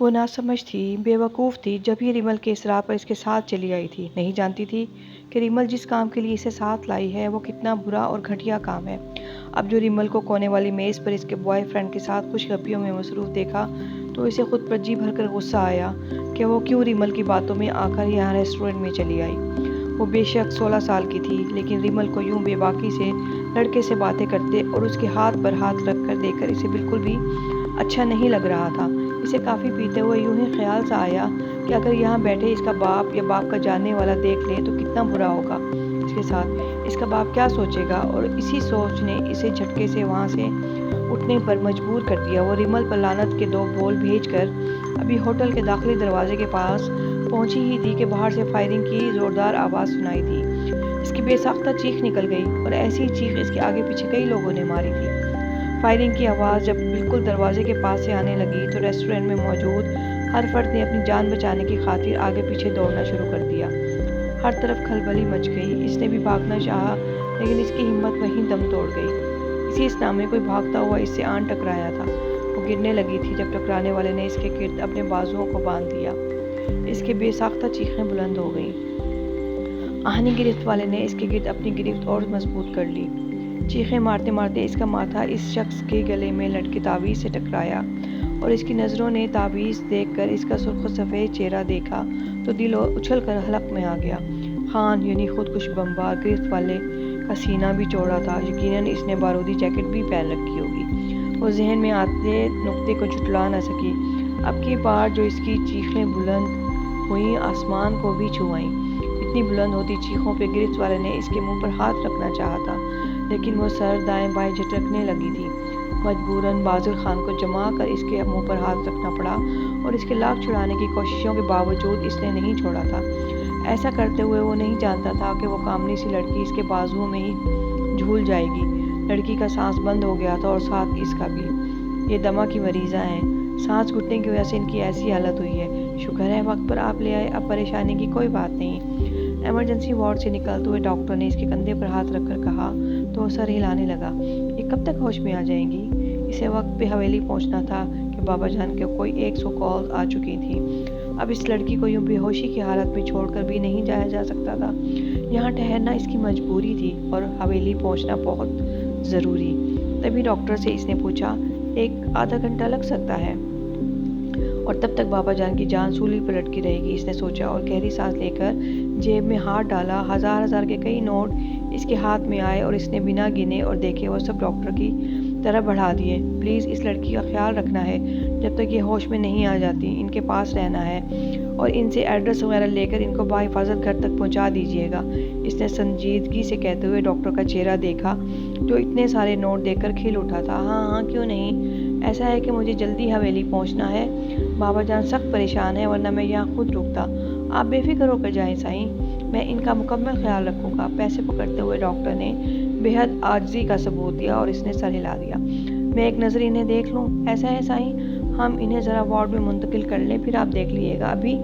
وہ ناسمجھ تھی، بیوقوف تھی، جب ہی ریمل کے اس راہ پر اس کے ساتھ چلی آئی تھی۔ نہیں جانتی تھی کہ ریمل جس کام کے لیے اسے ساتھ لائی ہے وہ کتنا برا اور گھٹیا کام ہے۔ اب جو ریمل کو کونے والی میز پر اس کے بوائے فرینڈ کے ساتھ خوش گپیوں میں مصروف دیکھا تو اسے خود پر جی بھر کر غصہ آیا کہ وہ کیوں ریمل کی باتوں میں آ کر یہاں ریسٹورنٹ میں چلی آئی۔ وہ بے شک 16 سال کی تھی، لیکن ریمل کو یوں بے باکی سے لڑکے سے باتیں کرتے اور اس کے ہاتھ پر ہاتھ رکھ کر دیکھ کر اسے بالکل بھی اچھا نہیں لگ رہا تھا۔ اسے کافی پیتے ہوئے یوں ہی خیال سا آیا کہ اگر یہاں بیٹھے اس کا باپ یا باپ کا جاننے والا دیکھ لے تو کتنا برا ہوگا اس کے ساتھ، اس کا باپ کیا سوچے گا، اور اسی سوچ نے اسے جھٹکے سے وہاں سے اٹھنے پر مجبور کر دیا۔ وہ ریمل پر لعنت کے 2 بول بھیج کر ابھی ہوٹل کے داخلی دروازے کے پاس پہنچی ہی تھی کہ باہر سے فائرنگ کی زوردار آواز سنائی دی۔ اس کی بے ساختہ چیخ نکل گئی، اور ایسی چیخ اس کے آگے پیچھے کئی لوگوں نے ماری تھی۔ فائرنگ کی آواز جب بالکل دروازے کے پاس سے آنے لگی تو ریسٹورنٹ میں موجود ہر فرد نے اپنی جان بچانے کی خاطر آگے پیچھے دوڑنا شروع کر دیا۔ ہر طرف کھلبلی مچ گئی۔ اس نے بھی بھاگنا چاہا لیکن اس کی ہمت وہیں دم توڑ گئی۔ اسی اسنا میں کوئی بھاگتا ہوا اس سے آن ٹکرایا تھا۔ وہ گرنے لگی تھی جب ٹکرانے والے نے اس کے گرد اپنے بازوؤں کو باندھ دیا۔ اس کی بے ساختہ چیخیں بلند ہو گئیں۔ آہنی گرفت والے نے اس کے گرد اپنی گرفت اور مضبوط کر لی۔ چیخیں مارتے مارتے اس کا ماتھا اس شخص کے گلے میں لٹکے تعویذ سے ٹکرایا، اور اس کی نظروں نے تعویذ دیکھ کر اس کا سرخ و سفید چہرہ دیکھا تو دل اچھل کر حلق میں آ گیا۔ خان یعنی خودکش بمبار گرفت والے کا سینہ بھی چوڑا تھا، یقیناً اس نے بارودی جیکٹ بھی پہن رکھی ہوگی۔ وہ ذہن میں آتے نکتے کو جھٹلا نہ سکی۔ اب کی بار جو اس کی چیخیں بلند ہوئیں آسمان کو بھی چھو آئیں۔ اتنی بلند ہوتی چیخوں پہ گرفت والے نے اس کے منہ پر ہاتھ رکھنا چاہا تھا، لیکن وہ سر دائیں بائیں جھٹکنے لگی تھی۔ مجبوراً بازل خان کو جما کر اس کے منہ پر ہاتھ رکھنا پڑا، اور اس کے لاکھ چھڑانے کی کوششوں کے باوجود اس نے نہیں چھوڑا تھا۔ ایسا کرتے ہوئے وہ نہیں جانتا تھا کہ وہ کامنی سی لڑکی اس کے بازوؤں میں ہی جھول جائے گی۔ لڑکی کا سانس بند ہو گیا تھا اور ساتھ اس کا بھی۔ یہ دمہ کی مریضاں ہیں، سانس گھٹنے کی وجہ سے ان کی ایسی حالت ہوئی ہے۔ شکر ہے وقت پر آپ لے آئے، اب پریشانی کی کوئی بات نہیں۔ ایمرجنسی وارڈ سے نکلتے ہوئے ڈاکٹر نے اس کے کندھے پر ہاتھ رکھ کر کہا تو وہ سر ہلانے لگا۔ یہ کب تک ہوش میں آ جائیں گی؟ اسے وقت پہ حویلی پہنچنا تھا کہ بابا جان کے کوئی 100 کالز آ چکی تھیں۔ اب اس لڑکی کو یوں بے ہوشی کی حالت میں چھوڑ کر بھی نہیں جایا جا سکتا تھا۔ یہاں ٹھہرنا اس کی مجبوری تھی اور حویلی پہنچنا بہت ضروری۔ تبھی ڈاکٹر سے اس نے پوچھا، 1 آدھا گھنٹہ لگ سکتا ہے؟ اور تب تک بابا جان کی جان سولی پر لٹکی رہے گی، اس نے سوچا، اور گہری سانس لے کر جیب میں ہاتھ ڈالا۔ ہزار کے کئی نوٹ اس کے ہاتھ میں آئے اور اس نے بنا گنے اور دیکھے وہ سب ڈاکٹر کی طرف بڑھا دیے۔ پلیز اس لڑکی کا خیال رکھنا ہے، جب تک یہ ہوش میں نہیں آ جاتی ان کے پاس رہنا ہے، اور ان سے ایڈریس وغیرہ لے کر ان کو بحفاظت گھر تک پہنچا دیجیے گا، اس نے سنجیدگی سے کہتے ہوئے ڈاکٹر کا چہرہ دیکھا جو اتنے سارے نوٹ دیکھ کر کھل اٹھا تھا۔ ہاں ہاں کیوں نہیں، ایسا ہے کہ مجھے جلدی حویلی پہنچنا ہے، بابا جان سخت پریشان ہیں، ورنہ میں یہاں خود رکتا۔ آپ بے فکر ہو کر جائیں سائیں، میں ان کا مکمل خیال رکھوں گا۔ پیسے پکڑتے ہوئے ڈاکٹر نے بے حد عاجزی کا ثبوت دیا اور اس نے سر ہلا دیا۔ میں ایک نظر انہیں دیکھ لوں؟ ایسا ہے سائیں، ہم انہیں ذرا وارڈ میں منتقل کر لیں، پھر آپ دیکھ لیجیے گا، ابھی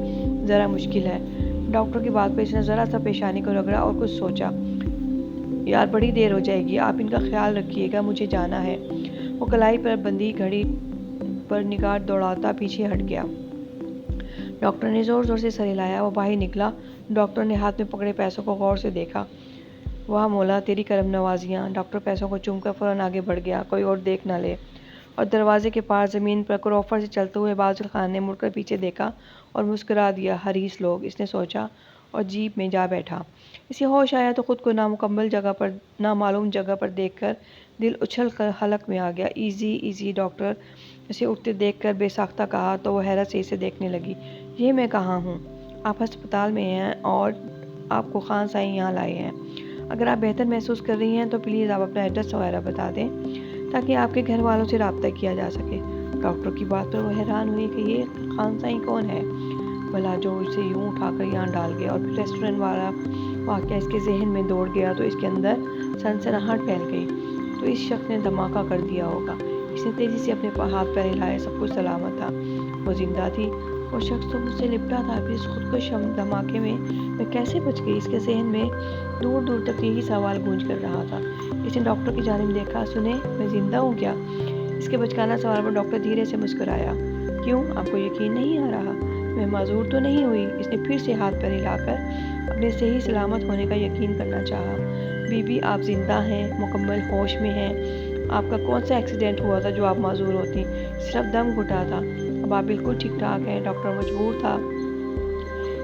ذرا مشکل ہے۔ ڈاکٹر کی بات پر اس نے ذرا سا پیشانی کو رگڑا اور کچھ سوچا۔ یار بڑی دیر ہو جائے گی، آپ ان کا خیال رکھیے گا، مجھے جانا ہے۔ وہ کلائی پر بندھی گھڑی پر نگاہ دوڑاتا پیچھے ہٹ گیا۔ ڈاکٹر نے زور زور سے سر ہلایا۔ وہ باہر نکلا۔ ڈاکٹر نے ہاتھ میں پکڑے پیسوں کو غور سے دیکھا۔ واہ مولا تیری کرم نوازیاں۔ ڈاکٹر پیسوں کو چوم کر فوراً آگے بڑھ گیا، کوئی اور دیکھ نہ لے۔ اور دروازے کے پار زمین پر کروفر سے چلتے ہوئے بازل خان نے مڑ کر پیچھے دیکھا اور مسکرا دیا۔ حریص لوگ، اس نے سوچا، اور جیپ میں جا بیٹھا۔ اسے ہوش آیا تو خود کو نامعلوم جگہ پر دیکھ کر دل اچھل کر حلق میں آ گیا۔ ایزی ایزی، ڈاکٹر اسے اٹھتے دیکھ کر بے ساختہ کہا تو وہ حیرت سے اسے دیکھنے لگی۔ یہ میں کہاں ہوں؟ آپ ہسپتال میں ہیں اور آپ کو خان سائیں یہاں لائے ہیں۔ اگر آپ بہتر محسوس کر رہی ہیں تو پلیز آپ اپنا ایڈریس وغیرہ بتا دیں تاکہ آپ کے گھر والوں سے رابطہ کیا جا سکے۔ ڈاکٹر کی بات پر وہ حیران ہوئی کہ یہ خان سائیں کون ہے بھلا جو اسے یوں اٹھا کر یہاں ڈال گیا، اور پھر ریسٹورنٹ والا واقعہ اس کے ذہن میں دوڑ گیا تو اس کے اندر سنسناہٹ پھیل گئی۔ تو اس شخص نے دھماکہ کر دیا ہوگا۔ اس نے تیزی سے اپنے ہاتھ پیر ہلائے، سب کچھ سلامت تھا، وہ زندہ تھی۔ وہ شخص تو مجھ سے لپٹا تھا، پھر اس خودکش دھماکے میں کیسے بچ گئی؟ اس کے ذہن میں دور دور تک یہی سوال گونج کر رہا تھا۔ اس نے ڈاکٹر کی جانب دیکھا۔ سنیں، میں زندہ ہوں کیا؟ اس کے بچکانا سوال پر ڈاکٹر دھیرے سے مسکرایا۔ کیوں، آپ کو یقین نہیں آ رہا؟ میں معذور تو نہیں ہوئی؟ اس نے پھر سے ہاتھ پر ہلا کر اپنے صحیح سلامت ہونے کا یقین کرنا چاہا۔ بی بی آپ زندہ ہیں، مکمل ہوش میں ہیں۔ آپ کا کون سا ایکسیڈنٹ ہوا تھا جو آپ معذور ہوتی؟ صرف دم گھٹا تھا، اب آپ بالکل ٹھیک ٹھاک ہیں۔ ڈاکٹر مجبور تھا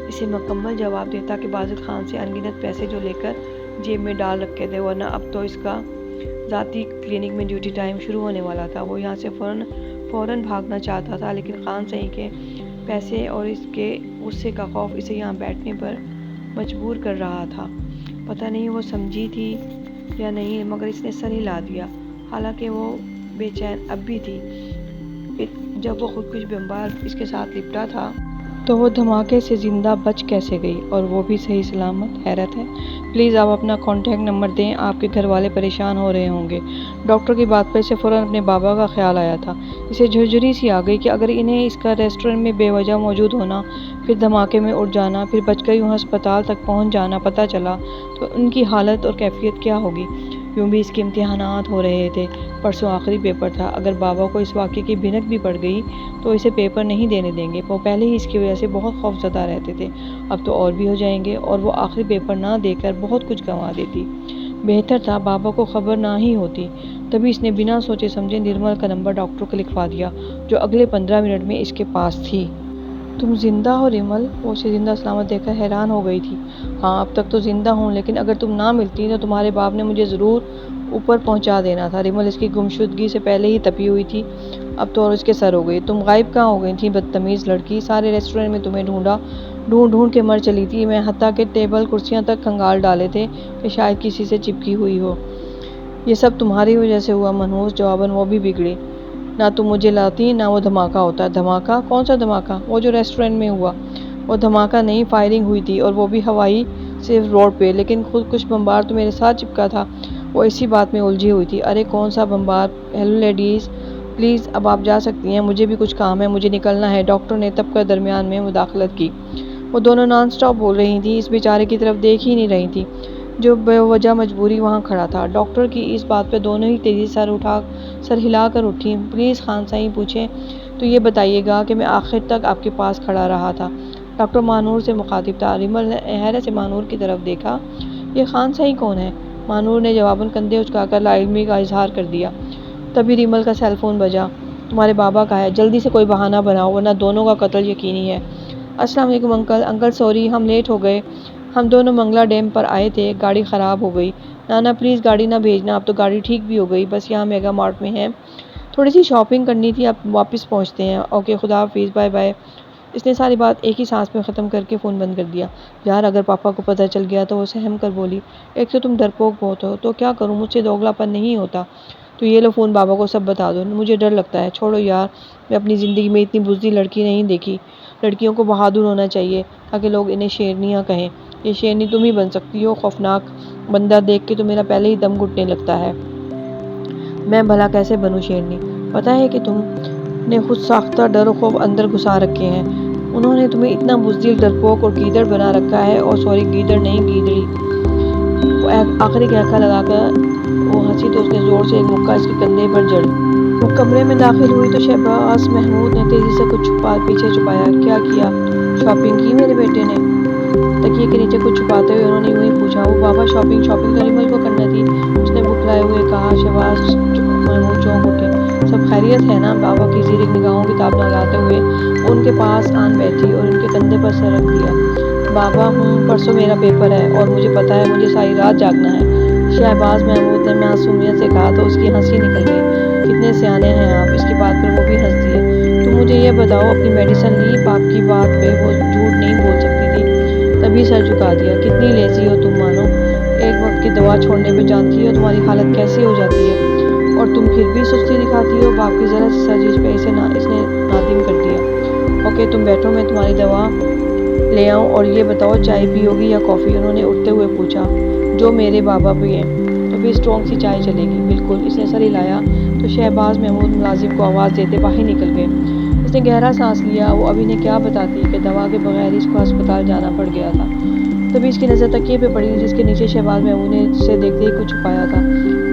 اسے مکمل جواب دیتا کہ بازل خان سے انگنت پیسے جو لے کر جیب میں ڈال رکھے تھے، ورنہ اب تو اس کا ذاتی کلینک میں ڈیوٹی ٹائم شروع ہونے والا تھا۔ وہ یہاں سے فوراً بھاگنا چاہتا تھا، لیکن خان صحیح کے پیسے اور اس کے غصے کا خوف اسے یہاں بیٹھنے پر مجبور کر رہا تھا۔ پتہ نہیں وہ سمجھی تھی یا نہیں، مگر اس نے سر ہلا دیا، حالانکہ وہ بے چین اب بھی تھی۔ جب وہ خودکش بمبار اس کے ساتھ لپٹا تھا تو وہ دھماکے سے زندہ بچ کیسے گئی، اور وہ بھی صحیح سلامت؟ حیرت ہے۔ پلیز آپ اپنا کانٹیکٹ نمبر دیں، آپ کے گھر والے پریشان ہو رہے ہوں گے۔ ڈاکٹر کی بات پر اسے فوراً اپنے بابا کا خیال آیا تھا۔ اسے جھرجھری سی آ گئی کہ اگر انہیں اس کا ریسٹورنٹ میں بے وجہ موجود ہونا، پھر دھماکے میں اڑ جانا، پھر بچ کر یوں ہسپتال تک پہنچ جانا پتہ چلا تو ان کی حالت اور کیفیت کیا ہوگی۔ یوں بھی اس کے امتحانات ہو رہے تھے، پرسوں آخری پیپر تھا۔ اگر بابا کو اس واقعے کی بھنک بھی پڑ گئی تو اسے پیپر نہیں دینے دیں گے۔ وہ پہلے ہی اس کی وجہ سے بہت خوف زدہ رہتے تھے، اب تو اور بھی ہو جائیں گے، اور وہ آخری پیپر نہ دے کر بہت کچھ گنوا دیتی۔ بہتر تھا بابا کو خبر نہ ہی ہوتی۔ تبھی اس نے بنا سوچے سمجھے نرمل کا نمبر ڈاکٹر کو لکھوا دیا، جو اگلے 15 منٹ میں اس کے پاس تھی۔ تم زندہ ہو ریمل؟ وہ اسے زندہ سلامت دیکھ کر حیران ہو گئی تھی۔ ہاں، اب تک تو زندہ ہوں، لیکن اگر تم نہ ملتی تو تمہارے باپ نے مجھے ضرور اوپر پہنچا دینا تھا۔ ریمل اس کی گمشدگی سے پہلے ہی تپی ہوئی تھی، اب تو اور اس کے سر ہو گئی۔ تم غائب کہاں ہو گئی تھی بدتمیز لڑکی؟ سارے ریسٹورنٹ میں تمہیں ڈھونڈا، ڈھونڈ ڈھونڈ کے مر چلی تھی میں، حتیٰ کہ ٹیبل کرسیاں تک کھنگال ڈالے تھے کہ شاید کسی سے چپکی ہوئی ہو۔ یہ سب تمہاری وجہ سے ہوا منحوس، جواباً وہ بھی بگڑی۔ نہ تم مجھے لاتی نہ وہ دھماکہ ہوتا۔ دھماکہ؟ کون سا دھماکہ؟ وہ جو ریسٹورنٹ میں ہوا۔ وہ دھماکہ نہیں، فائرنگ ہوئی تھی، اور وہ بھی ہوائی صرف روڈ پہ، لیکن خودکش بمبار تو میرے ساتھ چپکا تھا۔ وہ اسی بات میں الجھی ہوئی تھی۔ ارے کون سا بمبار؟ ہیلو لیڈیز، پلیز اب آپ جا سکتی ہیں، مجھے بھی کچھ کام ہے، مجھے نکلنا ہے۔ ڈاکٹر نے تب کر درمیان میں مداخلت کی۔ وہ دونوں نان سٹاپ بول رہی تھیں، اس بیچارے کی طرف دیکھ ہی نہیں رہی تھیں جو بے وجہ مجبوری وہاں کھڑا تھا۔ ڈاکٹر کی اس بات پہ دونوں ہی تیزی سر ہلا کر اٹھیں۔ پلیز خان صاحب پوچھیں تو یہ بتائیے گا کہ میں آخر تک آپ کے پاس کھڑا رہا تھا۔ ڈاکٹر مانور سے مخاطب تھا۔ ریمل نے حیرت سے مانور کی طرف دیکھا۔ یہ خان صاحب کون ہے؟ مانور نے جواباً کندھے اچکا کر لا علمی کا اظہار کر دیا۔ تبھی ریمل کا سیل فون بجا۔ تمہارے بابا کا ہے، جلدی سے کوئی بہانہ بناؤ ورنہ دونوں کا قتل یقینی ہے۔ السلام علیکم انکل۔ انکل سوری، ہم لیٹ ہو گئے، ہم دونوں منگلا ڈیم پر آئے تھے، گاڑی خراب ہو گئی۔ نانا پلیز گاڑی نہ بھیجنا، اب تو گاڑی ٹھیک بھی ہو گئی، بس یہاں میگا مارٹ میں ہے، تھوڑی سی شاپنگ کرنی تھی، اب واپس پہنچتے ہیں۔ اوکے، خدا حافظ، بائے بائے۔ اس نے ساری بات ایک ہی سانس میں ختم کر کے فون بند کر دیا۔ یار اگر پاپا کو پتہ چل گیا تو وہ سہم کر بولی، ایک تو تم ڈرپوک بہت ہو، تو کیا کروں، مجھ سے دوگلا پن نہیں ہوتا، تو یہ لو فون بابا کو سب بتا دو، مجھے ڈر لگتا ہے۔ چھوڑو یار، میں اپنی زندگی میں اتنی بزدل لڑکی نہیں دیکھی، لڑکیوں کو بہادر ہونا چاہیے تاکہ لوگ انہیں شیرنیاں کہیں۔ یہ شیرنی تم ہی بن سکتی ہو، خوفناک بندہ دیکھ کے تو میرا پہلے ہی دم گھٹنے لگتا ہے۔ میں بھلا کیسے بنوں شیرنی؟ پتہ ہے کہ تم نے خود ساختہ ڈر و خوف اندر گھسا رکھے ہیں، انہوں نے تمہیں اتنا بزدل، ڈرپوک اور گیدڑ بنا رکھا ہے۔ اور سوری، گیدڑ نہیں گیدڑی۔ وہ آخری کہکا لگا کر وہ ہنسی تو اس نے زور سے ایک مکہ اس کے کندھے پر جڑ دی۔ وہ کمرے میں داخل ہوئی تو شہباز محمود نے تیزی سے کچھ پیچھے چھپایا۔ کیا کیا؟ شاپنگ کی میرے بیٹے نے؟ تکیے کے نیچے کچھ چھپاتے ہوئے انہوں نے یوں ہی پوچھا۔ وہ بابا شاپنگ تو ریمل کو کرنا تھی، اس نے بکھلائے ہوئے کہا۔ شہباز محمود چونک اٹھے۔ سب خیریت ہے نا؟ بابا کی زیر نگاہوں کی تاب نہ لاتے ہوئے وہ ان کے پاس آن بیٹھی اور ان کے کندھے پر سر رکھ دیا۔ بابا پرسوں میرا پیپر ہے اور مجھے پتہ ہے مجھے ساری رات جاگنا ہے، شہباز محمود نے معصومیت سے کہا تو اس کی ہنسی نکل گئی۔ کتنے سیانے ہیں آپ، اس کی بات پر وہ بھی ہنس دیے۔ تم مجھے یہ بتاؤ اپنی میڈیسن لی؟ باپ کی بات پہ وہ جھوٹ نہیں بول سکتی تھی، تبھی سر جھکا دیا۔ کتنی لیزی ہو تم مانو، ایک وقت کی دوا چھوڑنے پہ جانتی ہو تمہاری حالت کیسی ہو جاتی ہے، اور تم پھر بھی سستی دکھاتی ہو۔ باپ کی ذرا سی سرزش پہ اس نے نادم کر دیا۔ اوکے تم بیٹھو، میں تمہاری دوا لے آؤں، اور یہ بتاؤ چائے پیو گی یا کافی؟ انہوں نے اٹھتے ہوئے پوچھا۔ جو میرے بابا پئیں تو پھر اسٹرانگ سی چائے چلے گی۔ بالکل۔ اس نے سر ہلایا تو شہباز محمود ملازم کو آواز دیتے باہر نکل گئے۔ اس نے گہرا سانس لیا، وہ اب انہیں کیا بتاتی کہ دوا کے بغیر اس کو ہسپتال جانا پڑ گیا تھا۔ تبھی اس کی نظر تکیے پہ پڑی جس کے نیچے شہباز محمود نے اسے دیکھتے ہی کچھ چھپایا تھا۔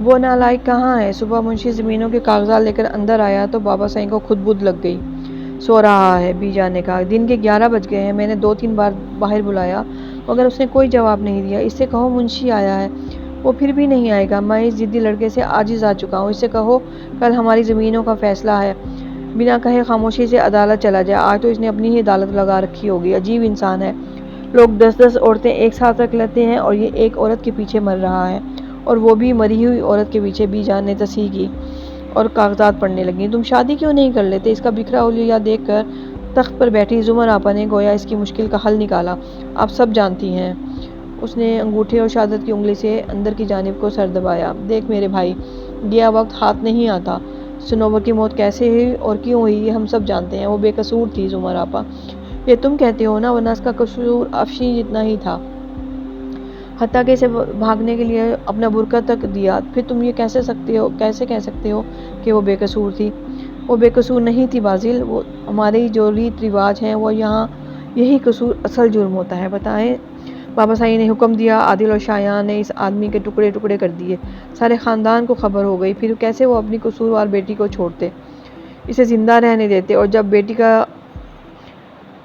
وہ نالائق کہاں ہے؟ صبح منشی زمینوں کے کاغذات لے کر اندر آیا تو بابا سائیں کو خود بدھ لگ گئی۔ سو رہا ہے، بی جان نے کہا۔ دن کے 11 بج گئے ہیں، میں نے 2-3 بار باہر بلایا مگر اس نے کوئی جواب نہیں دیا۔ اس سے کہو منشی آیا ہے، وہ پھر بھی نہیں آئے گا۔ میں اس ضدی لڑکے سے عاجز آ چکا ہوں۔ اس سے کہو کل ہماری زمینوں کا فیصلہ ہے، بنا کہے خاموشی سے عدالت چلا جائے۔ آج تو اس نے اپنی ہی عدالت لگا رکھی ہوگی۔ عجیب انسان ہے، لوگ 10-10 عورتیں ایک ساتھ رکھ لیتے ہیں اور یہ ایک عورت کے پیچھے مر رہا ہے، اور وہ بھی مری ہوئی عورت کے پیچھے۔ بی جان نے تصحیح کی اور کاغذات پڑھنے لگیں۔ تم شادی کیوں نہیں کر لیتے؟ اس کا بکھرا حلیہ دیکھ کر تخت پر بیٹھی زمر آپا نے گویا اس کی مشکل کا حل نکالا۔ آپ سب جانتی ہیں۔ اس نے انگوٹھے اور شہادت کی انگلی سے اندر کی جانب کو سر دبایا۔ دیکھ میرے بھائی، گیا وقت ہاتھ نہیں آتا۔ صنوبر کی موت کیسے ہوئی اور کیوں ہوئی یہ ہم سب جانتے ہیں۔ وہ بے قصور تھی زمر آپا۔ یہ تم کہتے ہو نا، ورنہ اس کا قصور افشیں جتنا ہی تھا، حتیٰ کہ اسے بھاگنے کے لیے اپنا برقع تک دیا۔ پھر تم یہ کیسے کہہ سکتے ہو کہ وہ بے قصور تھی؟ وہ بے قصور نہیں تھی بازل، وہ ہمارے جو ریت رواج ہیں وہ یہاں یہی قصور اصل جرم ہوتا ہے۔ بتائیں؟ بابا سائیں نے حکم دیا۔ عادل اور شایان نے اس آدمی کے ٹکڑے ٹکڑے کر دیے۔ سارے خاندان کو خبر ہو گئی۔ پھر کیسے وہ اپنی قصوروار بیٹی کو چھوڑتے، اسے زندہ رہنے دیتے، اور جب بیٹی کا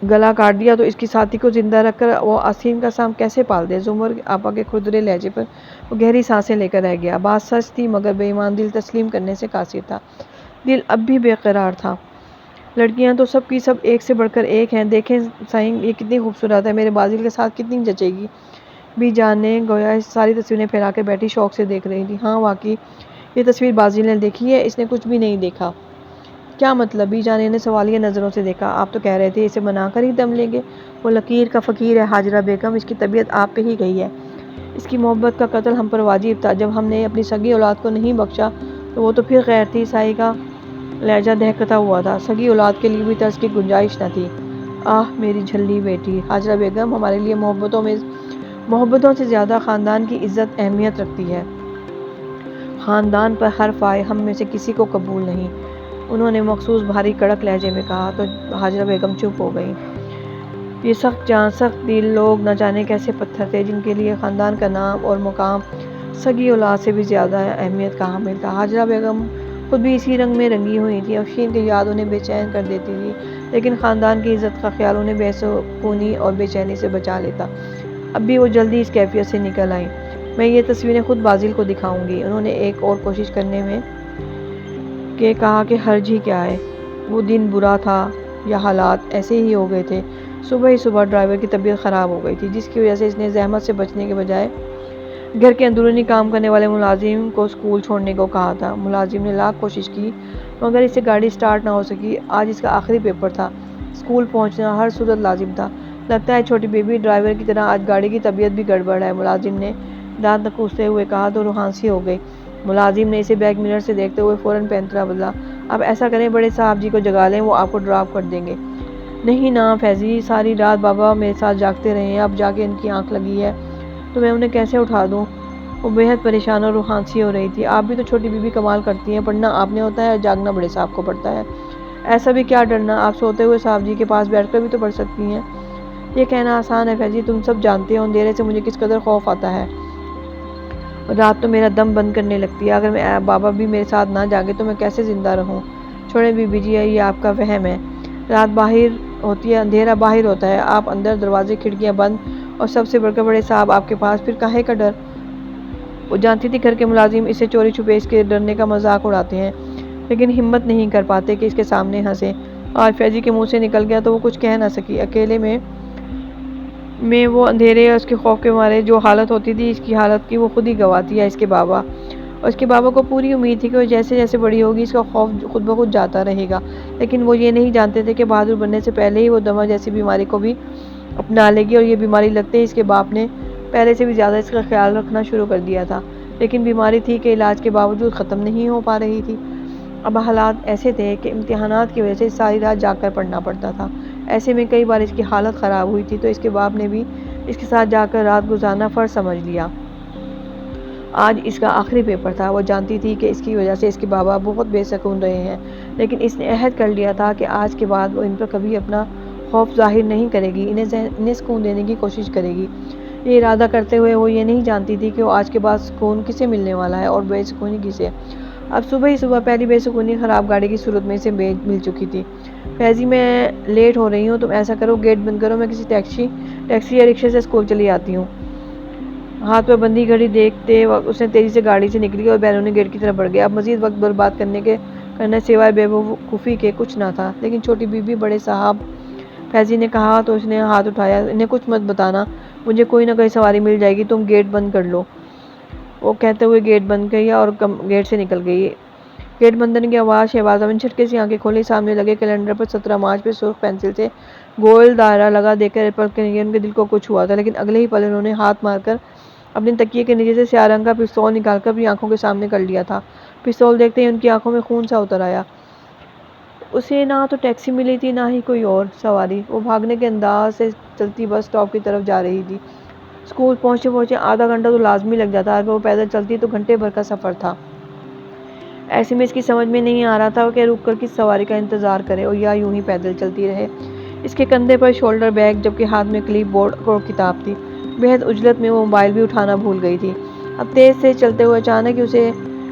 گلا کاٹ دیا تو اس کی ساتھی کو زندہ رکھ کر وہ آستین کا سام کیسے پال دے؟ زمر آپا کے کھردرے لہجے پر وہ گہری سانسیں لے کر رہ گیا۔ بات سچ تھی مگر بے ایمان دل تسلیم کرنے سے قاصر تھا۔ دل اب بھی بے قرار تھا۔ لڑکیاں تو سب کی سب ایک سے بڑھ کر ایک ہیں۔ دیکھیں سائیں یہ کتنی خوبصورت ہے، میرے بازل کے ساتھ کتنی جچے گی۔ بی جان نے گویا ساری تصویریں پھیلا کر بیٹھی شوق سے دیکھ رہی تھی۔ ہاں واقعی یہ تصویر بازل نے دیکھی ہے، اس نے کچھ بھی نہیں دیکھا۔ کیا مطلب؟ بی جان نے سوالیہ نظروں سے دیکھا۔ آپ تو کہہ رہے تھے اسے منا کر ہی دم لیں گے۔ وہ لکیر کا فقیر ہے حاجرہ بیگم، اس کی طبیعت آپ پہ ہی گئی ہے۔ اس کی محبت کا قتل ہم پر واجب تھا۔ جب ہم نے اپنی سگی اولاد کو نہیں بخشا تو وہ تو پھر خیر تھی۔ سائیں کا لہجہ دہکتا ہوا تھا۔ سگی اولاد کے لیے بھی طرز کی گنجائش نہ تھی۔ آہ میری جھلی بیٹی! حاجرہ بیگم ہمارے لیے محبتوں سے زیادہ خاندان کی عزت اہمیت رکھتی ہے۔ خاندان پر حرف آئے ہم میں سے کسی کو قبول نہیں، انہوں نے مخصوص بھاری کڑک لہجے میں کہا تو حاجرہ بیگم چپ ہو گئیں۔ یہ سخت جان سخت دل لوگ نہ جانے کیسے پتھر تھے جن کے لیے خاندان کا نام اور مقام سگی اولاد سے بھی زیادہ اہمیت کا حامل تھا۔ حاجرہ بیگم خود بھی اسی رنگ میں رنگی ہوئی تھی۔ افشین کی یاد انہیں بے چین کر دیتی تھی، لیکن خاندان کی عزت کا خیال انہیں بے سکونی اور بے چینی سے بچا لیتا۔ اب بھی وہ جلدی اس کیفیت سے نکل آئیں۔ میں یہ تصویریں خود بازل کو دکھاؤں گی۔ انہوں نے ایک اور کوشش کرنے میں کہ کہا کہ حرج ہی کیا ہے، وہ دن برا تھا یا حالات ایسے ہی ہو گئے تھے۔ صبح ڈرائیور کی طبیعت خراب ہو گئی تھی، جس کی وجہ سے اس نے زحمت سے بچنے کے بجائے گھر کے اندرونی کام کرنے والے ملازم کو اسکول چھوڑنے کو کہا تھا۔ ملازم نے لاکھ کوشش کی مگر اس سے گاڑی سٹارٹ نہ ہو سکی۔ آج اس کا آخری پیپر تھا، اسکول پہنچنا ہر صورت لازم تھا۔ لگتا ہے چھوٹی بیبی ڈرائیور کی طرح آج گاڑی کی طبیعت بھی گڑبڑ ہے، ملازم نے دانت نکوستے ہوئے کہا تو روح ہنسی ہو گئی۔ ملازم نے اسے بیک مرر سے دیکھتے ہوئے فوراً پینترا بدلا۔ اب ایسا کریں بڑے صاحب جی کو جگا لیں، وہ آپ کو ڈراپ کر دیں گے۔ نہیں نا فیضی، ساری رات بابا میرے ساتھ جاگتے رہے ہیں، اب جا کے ان کی آنکھ لگی ہے تو میں انہیں کیسے اٹھا دوں؟ وہ بے حد پریشان اور روحانسی ہو رہی تھی۔ آپ بھی تو چھوٹی بیوی کمال کرتی ہیں، پڑھنا آپ نے ہوتا ہے اور جاگنا بڑے صاحب کو پڑتا ہے۔ ایسا بھی کیا ڈرنا، آپ سوتے ہوئے صاحب جی کے پاس بیٹھ کر بھی تو پڑھ سکتی ہیں۔ یہ کہنا آسان ہے فیضی، تم سب جانتے ہو اندھیرے سے مجھے کس قدر خوف آتا ہے۔ رات تو میرا دم بند کرنے لگتی ہے، اگر بابا بھی میرے ساتھ نہ جاگے تو میں کیسے زندہ رہوں؟ چھوڑیں بی بی جی، یہ آپ کا وہم ہے۔ رات باہر ہوتی ہے، اندھیرا باہر ہوتا ہے، آپ اندر، دروازے کھڑکیاں بند، اور سب سے بڑھ کر بڑے صاحب آپ کے پاس، پھر کاہے کا ڈر؟ وہ جانتی تھی گھر کے ملازم اسے چوری چھپے اس کے ڈرنے کا مذاق اڑاتے ہیں، لیکن ہمت نہیں کر پاتے کہ اس کے سامنے ہنسیں۔ آج فیضی کے منہ سے نکل گیا تو وہ کچھ کہہ نہ سکی۔ اکیلے میں وہ اندھیرے اور اس کے خوف کے مارے جو حالت ہوتی تھی اس کی حالت کی وہ خود ہی گواتی ہے۔ اس کے بابا اور اس کے بابا کو پوری امید تھی کہ وہ جیسے جیسے بڑی ہوگی اس کا خوف خود بخود جاتا رہے گا، لیکن وہ یہ نہیں جانتے تھے کہ بہادر بننے سے پہلے ہی وہ دمہ جیسی بیماری کو بھی اپنا لے گی، اور یہ بیماری لگتے ہی اس کے باپ نے پہلے سے بھی زیادہ اس کا خیال رکھنا شروع کر دیا تھا، لیکن بیماری تھی کہ علاج کے باوجود ختم نہیں ہو پا رہی تھی۔ اب حالات ایسے تھے کہ امتحانات کی وجہ سے ساری رات جاگ کر پڑھنا پڑتا تھا۔ ایسے میں کئی بار اس کی حالت خراب ہوئی تھی تو اس کے باپ نے بھی اس کے ساتھ جا کر رات گزارنا فرض سمجھ لیا۔ آج اس کا آخری پیپر تھا، وہ جانتی تھی کہ اس کی وجہ سے اس کے بابا بہت بے سکون رہے ہیں، لیکن اس نے عہد کر لیا تھا کہ آج کے بعد وہ ان پر کبھی اپنا خوف ظاہر نہیں کرے گی، انہیں سکون دینے کی کوشش کرے گی۔ یہ ارادہ کرتے ہوئے وہ یہ نہیں جانتی تھی کہ وہ آج کے بعد سکون کسے ملنے والا ہے اور بے سکونی کسے۔ اب صبح ہی صبح پہلی بے سکونی خراب گاڑی کی صورت میں اسے مل چکی تھی۔ فیضی میں لیٹ ہو رہی ہوں، تم ایسا کرو گیٹ بند کرو، میں کسی ٹیکسی یا رکشے سے اسکول چلی جاتی ہوں۔ ہاتھ پہ بندھی گھڑی دیکھتے وقت اس نے تیزی سے گاڑی سے نکلی اور بیرونی گیٹ کی طرف بڑھ گیا۔ اب مزید وقت برباد کرنے سوائے بے وقوفی کے کچھ نہ تھا۔ لیکن چھوٹی بی بی بڑے صاحب، فیضی نے کہا تو اس نے ہاتھ اٹھایا، انہیں کچھ مت بتانا، مجھے کوئی نہ کوئی سواری مل جائے گی، تم گیٹ بند کر لو۔ وہ کہتے ہوئے گیٹ بند کیا اور گیٹ سے نکل گئی۔ گیٹ بند ہونے کی آواز شہبازہ نے جھٹکے سے آنکھیں کھولی۔ سامنے لگے کیلنڈر پر 17 مارچ پہ سرخ پینسل سے گول دائرہ لگا دیکھ کر پلک کے ان کے دل کو کچھ ہوا تھا، لیکن اگلے ہی پل انہوں نے ہاتھ مار کر اپنے تکیے کے نیچے سے سیاہ رنگ کا پستول نکال کر اپنی آنکھوں کے سامنے کر لیا تھا۔ پستول دیکھتے ہی ان کی آنکھوں میں خون سا اتر آیا۔ اسے نہ تو ٹیکسی ملی تھی نہ ہی کوئی اور سواری۔ وہ بھاگنے کے انداز سے چلتی بس اسٹاپ کی طرف جا رہی تھی۔ اسکول پہنچتے آدھا گھنٹہ تو لازمی لگ جاتا، اگر وہ پیدل چلتی تو گھنٹے بھر کا سفر تھا۔ ایسے میں اس کی سمجھ میں نہیں آ رہا تھا کہ رک کر کس سواری کا انتظار کرے اور یا یوں ہی پیدل چلتی رہے۔ اس کے کندھے پر شولڈر بیگ جبکہ ہاتھ میں کلپ بورڈ اور کتاب تھی۔ بےحد عجلت میں وہ موبائل بھی اٹھانا بھول گئی تھی۔ اب تیز سے چلتے ہوئے اچانک اسے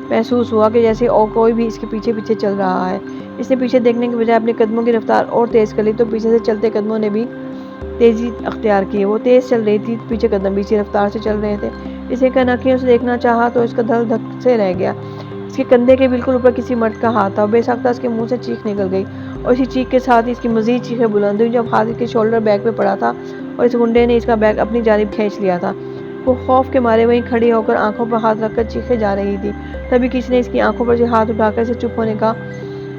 محسوس ہوا کہ جیسے اور کوئی بھی اس کے پیچھے پیچھے چل رہا ہے۔ اس نے پیچھے دیکھنے کے بجائے اپنے قدموں کی رفتار اور تیز کر لی تو پیچھے سے چلتے قدموں نے بھی تیزی اختیار کی۔ وہ تیز چل رہی تھی، پیچھے قدم بھی اسی رفتار سے چل رہے تھے۔ اس نے کنکھیوں سے دیکھنا چاہا تو اس کا دل دھک سے رہ گیا۔ اس کے کندھے کے بالکل اوپر کسی مرد کا ہاتھ تھا۔ بے ساختہ اس کے منہ سے چیخ نکل گئی اور اسی چیخ کے ساتھ ہی اس کی مزید چیخیں بلند ہوئیں جب ہاتھ اس کے شولڈر بیگ پہ پڑا تھا اور اس گنڈے نے اس کا بیگ اپنی جانب کھینچ لیا تھا۔ وہ خوف کے مارے وہیں کھڑی ہو کر آنکھوں پر ہاتھ رکھ کر چیخے جا رہی تھی۔ تبھی کسی نے اس کی آنکھوں پر سے ہاتھ اٹھا کر اسے چپ ہونے کا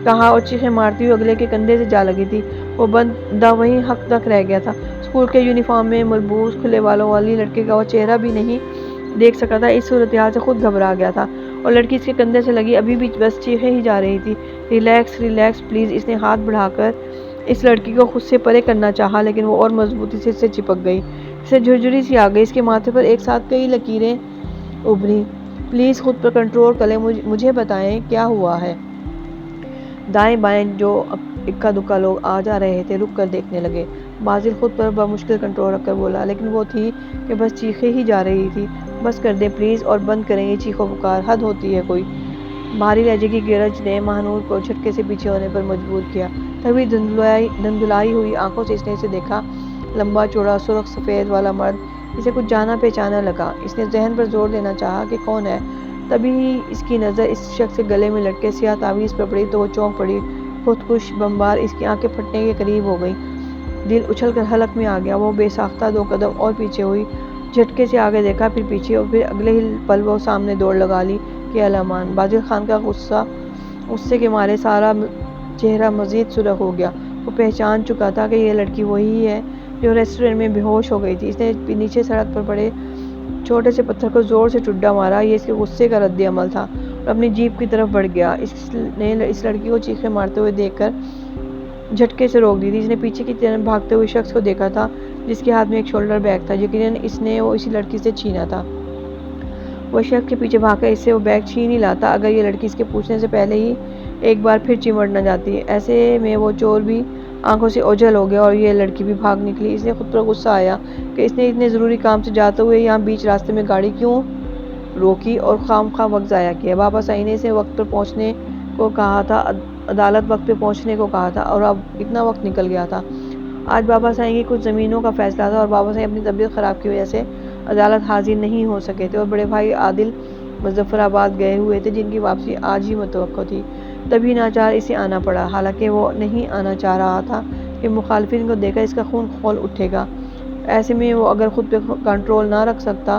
کہا اور چیخیں مارتی ہوئی اگلے کے کندھے سے جا لگی تھی۔ وہ بندہ وہیں ہک تک رہ گیا تھا۔ اسکول کے یونیفارم میں ملبوس کھلے بالوں والی لڑکی کا وہ چہرہ بھی نہیں دیکھ سکا تھا۔ اس صورتحال سے خود گھبرا گیا تھا اور لڑکی اس کے کندھے سے لگی ابھی بھی بس چیخے ہی جا رہی تھی، ریلیکس ریلیکس پلیز۔ اس نے ہاتھ بڑھا کر اس لڑکی کو خود سے پرے کرنا چاہا لیکن وہ اور مضبوطی سے اس سے چپک گئی۔ اسے جھرجھری سی آ گئی۔ اس کے ماتھے پر ایک ساتھ کئی لکیریں ابھریں۔ پلیز خود پر کنٹرول کریں، مجھے بتائیں کیا ہوا ہے۔ دائیں بائیں جو اکا دکا لوگ آ جا رہے تھے رک کر دیکھنے لگے۔ بازل خود پر بمشکل کنٹرول رکھ کر بولا، لیکن وہ تھی کہ بس چیخے ہی جا رہی تھی۔ بس کر دیں پلیز اور بند کریں یہ چیخو پکار، حد ہوتی ہے کوئی۔ بھاری لہجے کی گرج نے ماہنور کو جھٹکے سے پیچھے ہونے پر مجبور کیا۔ تبھی دھندلائی ہوئی آنکھوں سے اس نے اسے دیکھا، لمبا چوڑا سرخ سفید والا مرد۔ اسے کچھ جانا پہچانا لگا۔ اس نے ذہن پر زور دینا چاہا کہ کون ہے۔ تبھی اس کی نظر اس شخص کے گلے میں لٹکے سیاہ تعویذ پر پڑی تو وہ چونک پڑی، خودکش بمبار۔ اس کی آنکھیں پھٹنے کے قریب ہو گئیں، دل اچھل کر حلق میں آ گیا۔ وہ بے ساختہ 2 قدم اور پیچھے ہوئی، جھٹکے سے آگے دیکھا، پھر پیچھے اور پھر اگلے ہی پل وہ سامنے دوڑ لگا لی کہ الامان۔ بازل خان کا غصے کے مارے سارا چہرہ مزید سرخ ہو گیا۔ وہ پہچان چکا تھا کہ یہ لڑکی وہی ہے جو ریسٹورینٹ میں بے ہوش ہو گئی تھی۔ اس نے نیچے سڑک پر پڑے چھوٹے سے پتھر کو زور سے ٹڈا مارا، یہ اس کے غصے کا رد عمل تھا، اور اپنی جیپ کی طرف بڑھ گیا۔ اس نے اس لڑکی کو چیخیں مارتے ہوئے دیکھ کر جھٹکے سے روک دی تھی۔ اس نے پیچھے کی طرف بھاگتے ہوئے شخص کو دیکھا تھا جس کے ہاتھ میں ایک شولڈر بیگ تھا۔ یقیناً اس نے وہ اسی لڑکی سے چھینا تھا۔ وہ شخص کے پیچھے بھاگ کر اس سے وہ بیگ چھین ہی لاتا اگر یہ لڑکی اس کے پوچھنے سے پہلے ہی ایک بار پھر چمٹ نہ جاتی۔ ایسے میں وہ چور بھی آنکھوں سے اوجھل ہو گیا اور یہ لڑکی بھی بھاگ نکلی۔ اس نے خود پر غصہ آیا کہ اس نے اتنے ضروری کام سے جاتے ہوئے یہاں بیچ راستے میں گاڑی کیوں روکی اور خواہ وقت ضائع کیا۔ بابا صاحب نے اسے وقت پر پہنچنے کو کہا تھا، عدالت وقت پہ پہنچنے کو کہا تھا، اور اب اتنا وقت نکل گیا تھا۔ آج بابا صاحب کی کچھ زمینوں کا فیصلہ تھا اور بابا صاحب اپنی طبیعت خراب کی وجہ سے عدالت حاضر نہیں ہو سکے تھے اور بڑے بھائی عادل مظفر آباد گئے ہوئے تھے جن کی واپسی آج ہی متوقع تھی۔ تبھی ناچار اسے آنا پڑا، حالانکہ وہ نہیں آنا چاہ رہا تھا کہ مخالفین کو دیکھ کر اس کا خون کھول اٹھے گا۔ ایسے میں وہ اگر خود پہ کنٹرول نہ رکھ سکتا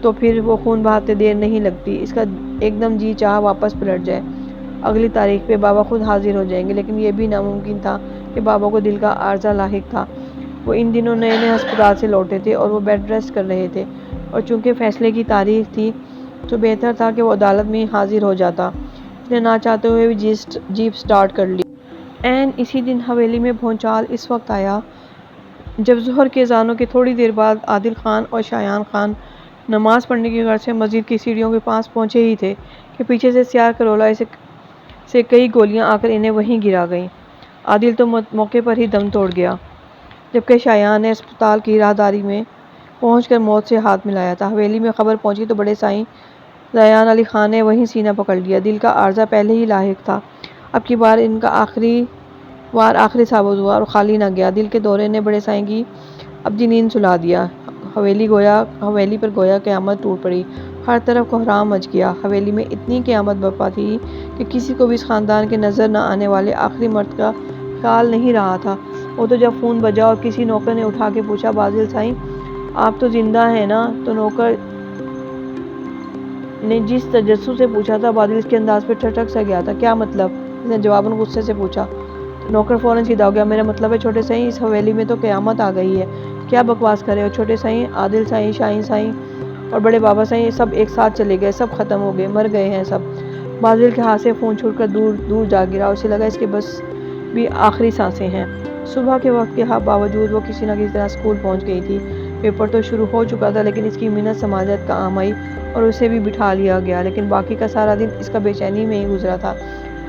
تو پھر وہ خون بہاتے دیر نہیں لگتی۔ اس کا ایک دم جی چاہا واپس پلٹ جائے، اگلی تاریخ پہ بابا خود حاضر ہو جائیں گے، لیکن یہ بھی ناممکن تھا کہ بابا کو دل کا عارضہ لاحق تھا۔ وہ ان دنوں نئے ہسپتال سے لوٹے تھے اور وہ بیڈ ریسٹ کر رہے تھے، اور چونکہ فیصلے کی تاریخ تھی تو بہتر تھا کہ وہ عدالت میں حاضر ہو جاتا۔ اس نے نہ چاہتے ہوئے بھی جیپ سٹارٹ کر لی۔ عین اسی دن حویلی میں بھونچال اس وقت آیا جب ظہر کی اذانوں کے تھوڑی دیر بعد عادل خان اور شایان خان نماز پڑھنے کی غرض سے مسجد کی سیڑھیوں کے پاس پہنچے ہی تھے کہ پیچھے سے سیار کرولا سے کئی گولیاں آ کر انہیں وہیں گرا گئیں۔ عادل تو موقع پر ہی دم توڑ گیا، جبکہ شایان نے ہسپتال کی راہداری میں پہنچ کر موت سے ہاتھ ملایا تھا۔ حویلی میں خبر پہنچی تو بڑے سائیں ریان علی خان نے وہیں سینہ پکڑ لیا۔ دل کا عارضہ پہلے ہی لاحق تھا، اب کی بار ان کا آخری ثابت ہوا اور خالی نہ گیا۔ دل کے دورے نے بڑے سائیں کی ابدی نیند سلا دیا۔ حویلی پر گویا قیامت ٹوٹ پڑی، ہر طرف کوہرام مچ گیا۔ حویلی میں اتنی قیامت برپا تھی کہ کسی کو بھی اس خاندان کے نظر نہ آنے والے آخری مرد کا خیال نہیں رہا تھا۔ وہ تو جب فون بجا اور کسی نوکر نے اٹھا کے پوچھا، بازل سائیں آپ تو زندہ ہیں نا؟ تو نوکر نے جس تجسس سے پوچھا تھا، بازل کے انداز پہ ٹھٹک سا گیا تھا۔ کیا مطلب؟ اس نے جواباً غصے سے پوچھا۔ تو نوکر فوراً سیدھا ہو گیا، میرا مطلب ہے چھوٹے سائیں، اس حویلی میں تو قیامت آ گئی ہے، کیا بکواس کر رہے ہو؟ چھوٹے سائیں، عادل سائیں، شاہین سائیں اور بڑے بابا سائیں سب ایک ساتھ چلے گئے، سب ختم ہو گئے، مر گئے ہیں سب۔ بازل کے ہاتھ سے فون چھوٹ کر دور دور جا گرا۔ اسے لگا اس کے بس بھی آخری سانسیں ہیں۔ صبح کے وقت کے باوجود وہ کسی نہ کسی طرح اسکول پہنچ گئی تھی۔ پیپر تو شروع ہو چکا تھا، لیکن اس کی منت سماجت کام آئی اور اسے بھی بٹھا لیا گیا، لیکن باقی کا سارا دن اس کا بے چینی میں ہی گزرا تھا۔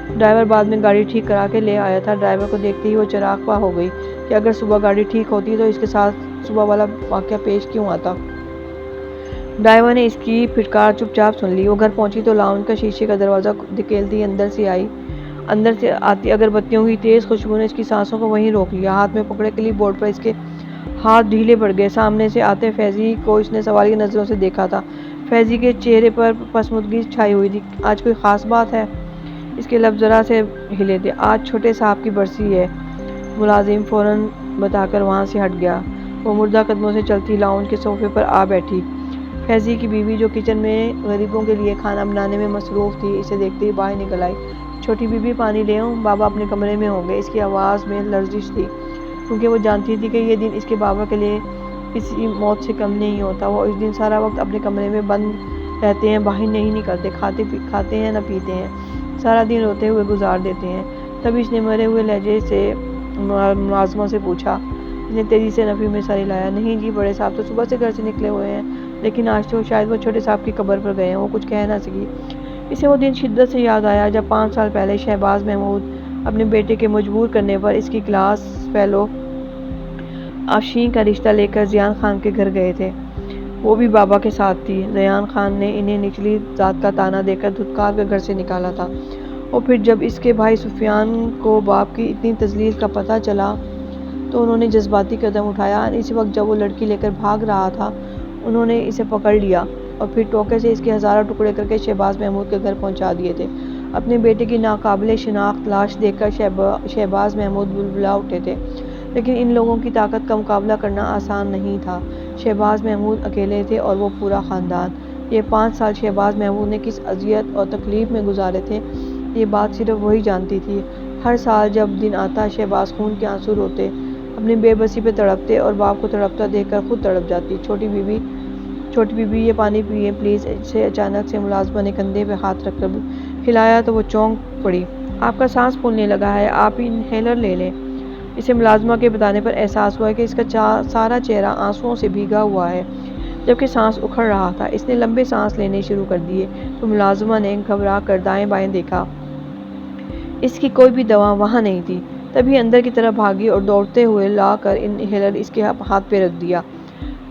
ڈرائیور بعد میں گاڑی ٹھیک کرا کے لے آیا تھا۔ ڈرائیور کو دیکھتے ہی وہ چراغ پا ہو گئی کہ اگر صبح گاڑی ٹھیک ہوتی تو اس کے ساتھ صبح والا واقعہ پیش کیوں آتا۔ ڈرائیور نے اس کی پھٹکار چپ چاپ سن لی۔ وہ گھر پہنچی تو لاؤنج کا شیشے کا دروازہ دھکیلتی اندر سے آتی اگربتیوں کی تیز خوشبو نے اس کی سانسوں کو وہیں روک لیا۔ ہاتھ میں پکڑے کلپ بورڈ پر اس کے ہاتھ ڈھیلے پڑ گئے۔ سامنے سے آتے فیضی کو اس نے سوالیہ نظروں سے دیکھا تھا۔ فیضی کے چہرے پر پسماندگی چھائی ہوئی تھی۔ آج کوئی خاص بات ہے؟ اس کے لب ذرا سے ہلے تھے۔ آج چھوٹے صاحب کی برسی ہے، ملازم فوراً بتا کر وہاں سے ہٹ گیا۔ وہ مردہ قدموں سے چلتی لاؤنج کے صوفے پر آ بیٹھی۔ فیضی کی بیوی جو کچن میں غریبوں کے لیے کھانا بنانے میں مصروف تھی، اسے دیکھتے ہی باہر نکل آئی۔ چھوٹی بی بی پانی لے آؤں؟ بابا اپنے کمرے میں ہوں گے۔ اس کی آواز میں لرزش تھی، کیونکہ وہ جانتی تھی کہ یہ دن اس کے بابا کے لیے کسی موت سے کم نہیں ہوتا۔ وہ اس دن سارا وقت اپنے کمرے میں بند رہتے ہیں، باہر نہیں نکلتے، کھاتے ہیں نہ پیتے ہیں، سارا دن روتے ہوئے گزار دیتے ہیں۔ تبھی اس نے مرے ہوئے لہجے سے ملازمہ سے پوچھا۔ اس نے تیزی سے نفی میں سر ہلایا۔ نہیں جی، بڑے صاحب تو صبح سے گھر سے نکلے ہوئے ہیں، لیکن آج تو شاید وہ چھوٹے صاحب کی قبر پر گئے ہیں۔ وہ کچھ کہہ نہ سکی۔ اسے وہ دن شدت سے یاد آیا جب 5 سال پہلے شہباز محمود اپنے بیٹے کے مجبور کرنے پر اس کی کلاس فیلو افشین کا رشتہ لے کر ریان خان کے گھر گئے تھے۔ وہ بھی بابا کے ساتھ تھی۔ ریان خان نے انہیں نچلی ذات کا طعنہ دے کر دھتکار کر گھر سے نکالا تھا، اور پھر جب اس کے بھائی سفیان کو باپ کی اتنی تذلیل کا پتہ چلا تو انہوں نے جذباتی قدم اٹھایا۔ اسی وقت جب وہ لڑکی لے کر بھاگ رہا تھا، انہوں نے اسے پکڑ لیا اور پھر ٹوکے سے اس کے ہزاروں ٹکڑے کر کے شہباز محمود کے گھر پہنچا دیے تھے۔ اپنے بیٹے کی ناقابل شناخت لاش دیکھ کر شہباز محمود بلبلا اٹھے تھے، لیکن ان لوگوں کی طاقت کا مقابلہ کرنا آسان نہیں تھا۔ شہباز محمود اکیلے تھے اور وہ پورا خاندان۔ یہ 5 سال شہباز محمود نے کس اذیت اور تکلیف میں گزارے تھے، یہ بات صرف وہی جانتی تھی۔ ہر سال جب دن آتا، شہباز خون کے آنسو روتے، اپنی بے بسی پہ تڑپتے اور باپ کو تڑپتا دیکھ کر خود تڑپ جاتی۔ چھوٹی بی بی یہ پانی پیئے پلیز۔ اسے اچانک سے ملازمہ نے کندھے پہ ہاتھ رکھ کر ہلایا تو وہ چونک پڑی۔ آپ کا سانس پھولنے لگا ہے، آپ انہیلر لے لیں۔ اسے ملازمہ کے بتانے پر احساس ہوا کہ اس کا سارا چہرہ آنسوؤں سے بھیگا ہوا ہے، جبکہ سانس اکھڑ رہا تھا۔ اس نے لمبے سانس لینے شروع کر دیے تو ملازمہ نے گھبرا کر دائیں بائیں دیکھا۔ اس کی کوئی بھی دوا وہاں نہیں تھی۔ تبھی اندر کی طرف بھاگی اور دوڑتے ہوئے لا کر انہیلر اس کے ہاتھ پہ رکھ دیا۔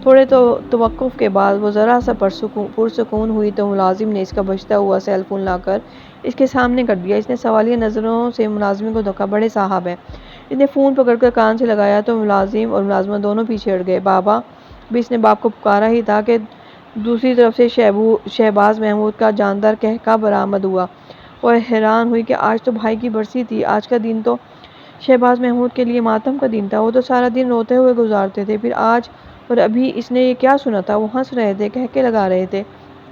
تھوڑے توقف کے بعد وہ ذرا سا پرسکون ہوئی تو ملازم نے اس کا بجتا ہوا سیل فون لا کر اس کے سامنے کر دیا۔ اس نے سوالیہ نظروں سے ملازم کو دیکھا۔ بڑے صاحب ہیں۔ اس نے فون پکڑ کر کان سے لگایا تو ملازم اور ملازمہ دونوں پیچھے ہٹ گئے۔ بابا! ابھی اس نے باپ کو پکارا ہی تھا کہ دوسری طرف سے شہباز محمود کا جاندار قہقہہ برآمد ہوا۔ وہ حیران ہوئی کہ آج تو بھائی کی برسی تھی۔ آج کا دن تو شہباز محمود کے لیے ماتم کا دن تھا، وہ تو سارا دن روتے ہوئے گزارتے تھے، پھر آج اور ابھی اس نے یہ کیا سنا تھا؟ وہ ہنس رہے تھے، قہقہے لگا رہے تھے،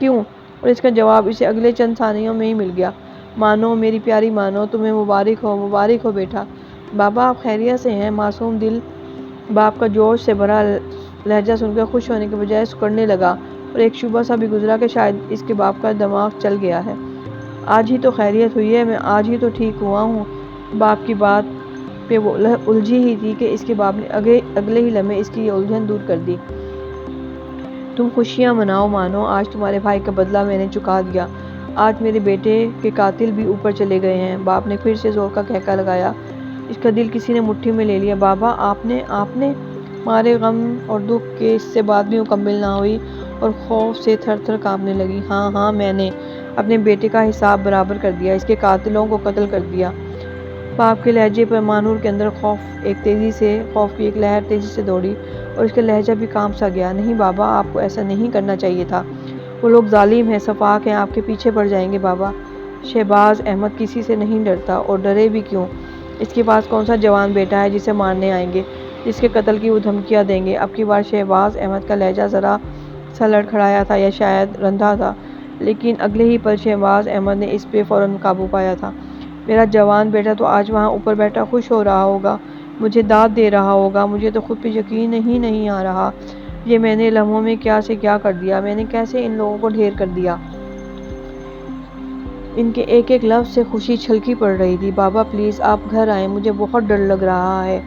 کیوں؟ اور اس کا جواب اسے اگلے چند ثانیوں میں ہی مل گیا۔ مانو، میری پیاری مانو، تمہیں مبارک ہو بیٹا۔ بابا آپ خیریت سے ہیں؟ معصوم دل باپ کا جوش سے بھرا لہجہ سن کر خوش ہونے کے بجائے سکڑنے لگا، اور ایک شبہ سا بھی گزرا کہ شاید اس کے باپ کا دماغ چل گیا ہے۔ آج ہی تو خیریت ہوئی ہے، میں آج ہی تو ٹھیک ہوا ہوں۔ باپ کی بات پہ وہ الجھی ہی تھی کہ اس کے باپ نے اگلے ہی لمحے اس کی یہ الجھن دور کر دی۔ تم خوشیاں مناؤ مانو، آج تمہارے بھائی کا بدلہ میں نے چکا دیا۔ آج میرے بیٹے کے قاتل بھی اوپر چلے گئے ہیں۔ باپ نے پھر سے زور کا قہقہہ لگایا۔ اس کا دل کسی نے مٹھی میں لے لیا۔ بابا آپ نے مارے غم اور دکھ کے اس سے بات بھی مکمل نہ ہوئی اور خوف سے تھر تھر کانپنے لگی۔ ہاں میں نے اپنے بیٹے کا حساب برابر کر دیا، اس کے قاتلوں کو قتل کر دیا۔ باپ کے لہجے پر مانور کے اندر خوف کی ایک لہر تیزی سے دوڑی اور اس کا لہجہ بھی کانپ سا گیا۔ نہیں بابا، آپ کو ایسا نہیں کرنا چاہیے تھا، وہ لوگ ظالم ہیں، سفاک ہیں، آپ کے پیچھے پڑ جائیں گے بابا۔ شہباز احمد کسی سے نہیں ڈرتا، اور ڈرے بھی کیوں؟ اس کے پاس کون سا جوان بیٹا ہے جسے مارنے آئیں گے، جس کے قتل کی وہ دھمکیاں دیں گے؟ اب کی بار شہباز احمد کا لہجہ ذرا سا لڑکھڑایا تھا یا شاید رنجا تھا، لیکن اگلے ہی پل شہباز احمد نے اس پہ فوراً قابو پایا تھا۔ میرا جوان بیٹا تو آج وہاں اوپر بیٹھا خوش ہو رہا ہوگا، مجھے داد دے رہا ہوگا۔ مجھے تو خود پہ یقین ہی نہیں آ رہا، یہ میں نے لمحوں میں کیا سے کیا کر دیا، میں نے کیسے ان لوگوں کو ڈھیر کر دیا۔ ان کے ایک ایک لفظ سے خوشی چھلکی پڑ رہی تھی۔ بابا پلیز آپ گھر آئیں، مجھے بہت ڈر لگ رہا ہے۔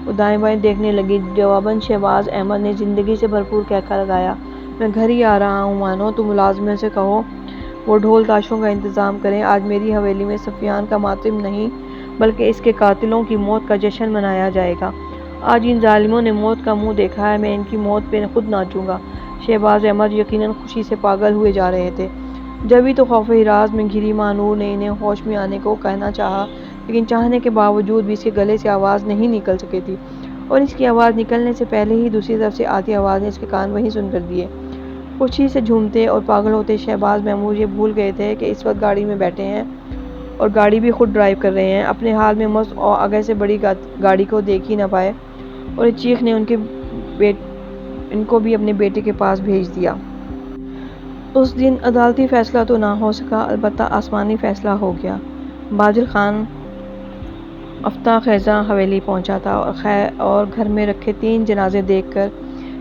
وہ دائیں بائیں دیکھنے لگی۔ جواباً شہباز احمد نے زندگی سے بھرپور کہکا لگایا، میں گھر ہی آ رہا ہوں مانو، تم ملازموں سے کہو وہ ڈھول تاشوں کا انتظام کریں، آج میری حویلی میں سفیان کا ماتم نہیں بلکہ اس کے قاتلوں کی موت کا جشن منایا جائے گا۔ آج ان ظالموں نے موت کا منہ دیکھا ہے، میں ان کی موت پہ خود ناچوں گا۔ شہباز احمد یقیناً خوشی سے پاگل ہوئے جا رہے تھے۔ جبھی تو خوف ہراس میں گھری مانور نے انہیں ہوش میں آنے کو کہنا چاہا، لیکن چاہنے کے باوجود بھی اس کے گلے سے آواز نہیں نکل سکی تھی، اور اس کی آواز نکلنے سے پہلے ہی دوسری طرف سے آتی آواز نے اس کے کان وہیں سن کر دیے۔ خوشی سے جھومتے اور پاگل ہوتے شہباز محمود یہ بھول گئے تھے کہ اس وقت گاڑی میں بیٹھے ہیں اور گاڑی بھی خود ڈرائیو کر رہے ہیں۔ اپنے حال میں مست اور آگے سے بڑی گاڑی کو دیکھ ہی نہ پائے، اور اس چیخ نے ان کو بھی اپنے بیٹے کے پاس بھیج دیا۔ اس دن عدالتی فیصلہ تو نہ ہو سکا، البتہ آسمانی فیصلہ ہو گیا۔ بازل خان افطا خیزاں حویلی پہنچا تھا اور گھر میں رکھے 3 جنازے دیکھ کر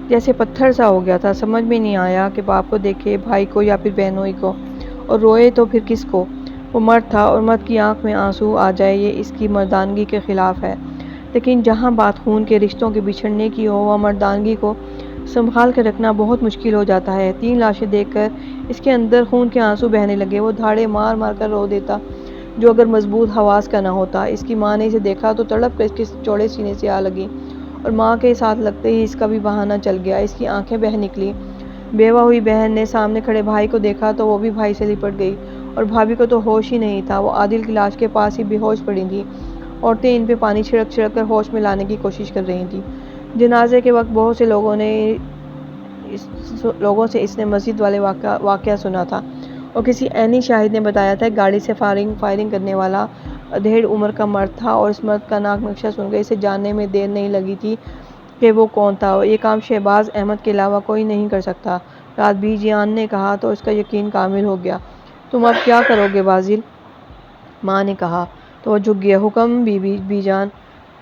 جیسے پتھر سا ہو گیا تھا۔ سمجھ میں نہیں آیا کہ باپ کو دیکھے، بھائی کو یا پھر بہنوئی کو، اور روئے تو پھر کس کو؟ وہ مرد تھا اور مرد کی آنکھ میں آنسو آ جائے یہ اس کی مردانگی کے خلاف ہے، لیکن جہاں بات خون کے رشتوں کے بچھڑنے کی ہو وہاں مردانگی کو سنبھال کر رکھنا بہت مشکل ہو جاتا ہے۔ 3 لاشیں دیکھ کر اس کے اندر خون کے آنسو بہنے لگے۔ وہ دھاڑے مار مار کر رو دیتا جو اگر مضبوط حواس کا نہ ہوتا۔ اس کی ماں نے اسے دیکھا تو تڑپ کر اس کے چوڑے سینے سے آ لگی، اور ماں کے ساتھ لگتے ہی اس کا بھی بہانہ چل گیا، اس کی آنکھیں بہہ نکلی۔ بیوہ ہوئی بہن نے سامنے کھڑے بھائی کو دیکھا تو وہ بھی بھائی سے لپٹ گئی، اور بھابھی کو تو ہوش ہی نہیں تھا، وہ عادل کی لاش کے پاس ہی بے ہوش پڑی تھیں۔ عورتیں ان پہ پانی چھڑک چھڑک کر ہوش میں لانے کی کوشش کر رہی تھیں۔ جنازے کے وقت بہت سے لوگوں سے اس نے مسجد والے واقعہ سنا تھا، اور کسی عینی شاہد نے بتایا تھا کہ گاڑی سے فائرنگ کرنے والا ادھیڑ عمر کا مرد تھا، اور اس مرد کا ناک نقشہ سن کر اسے جاننے میں دیر نہیں لگی تھی کہ وہ کون تھا، اور یہ کام شہباز احمد کے علاوہ کوئی نہیں کر سکتا۔ رات بی جان نے کہا تو اس کا یقین کامل ہو گیا۔ تم اب کیا کرو گے بازل؟ ماں نے کہا تو وہ جھک گیا۔ حکم بی جان،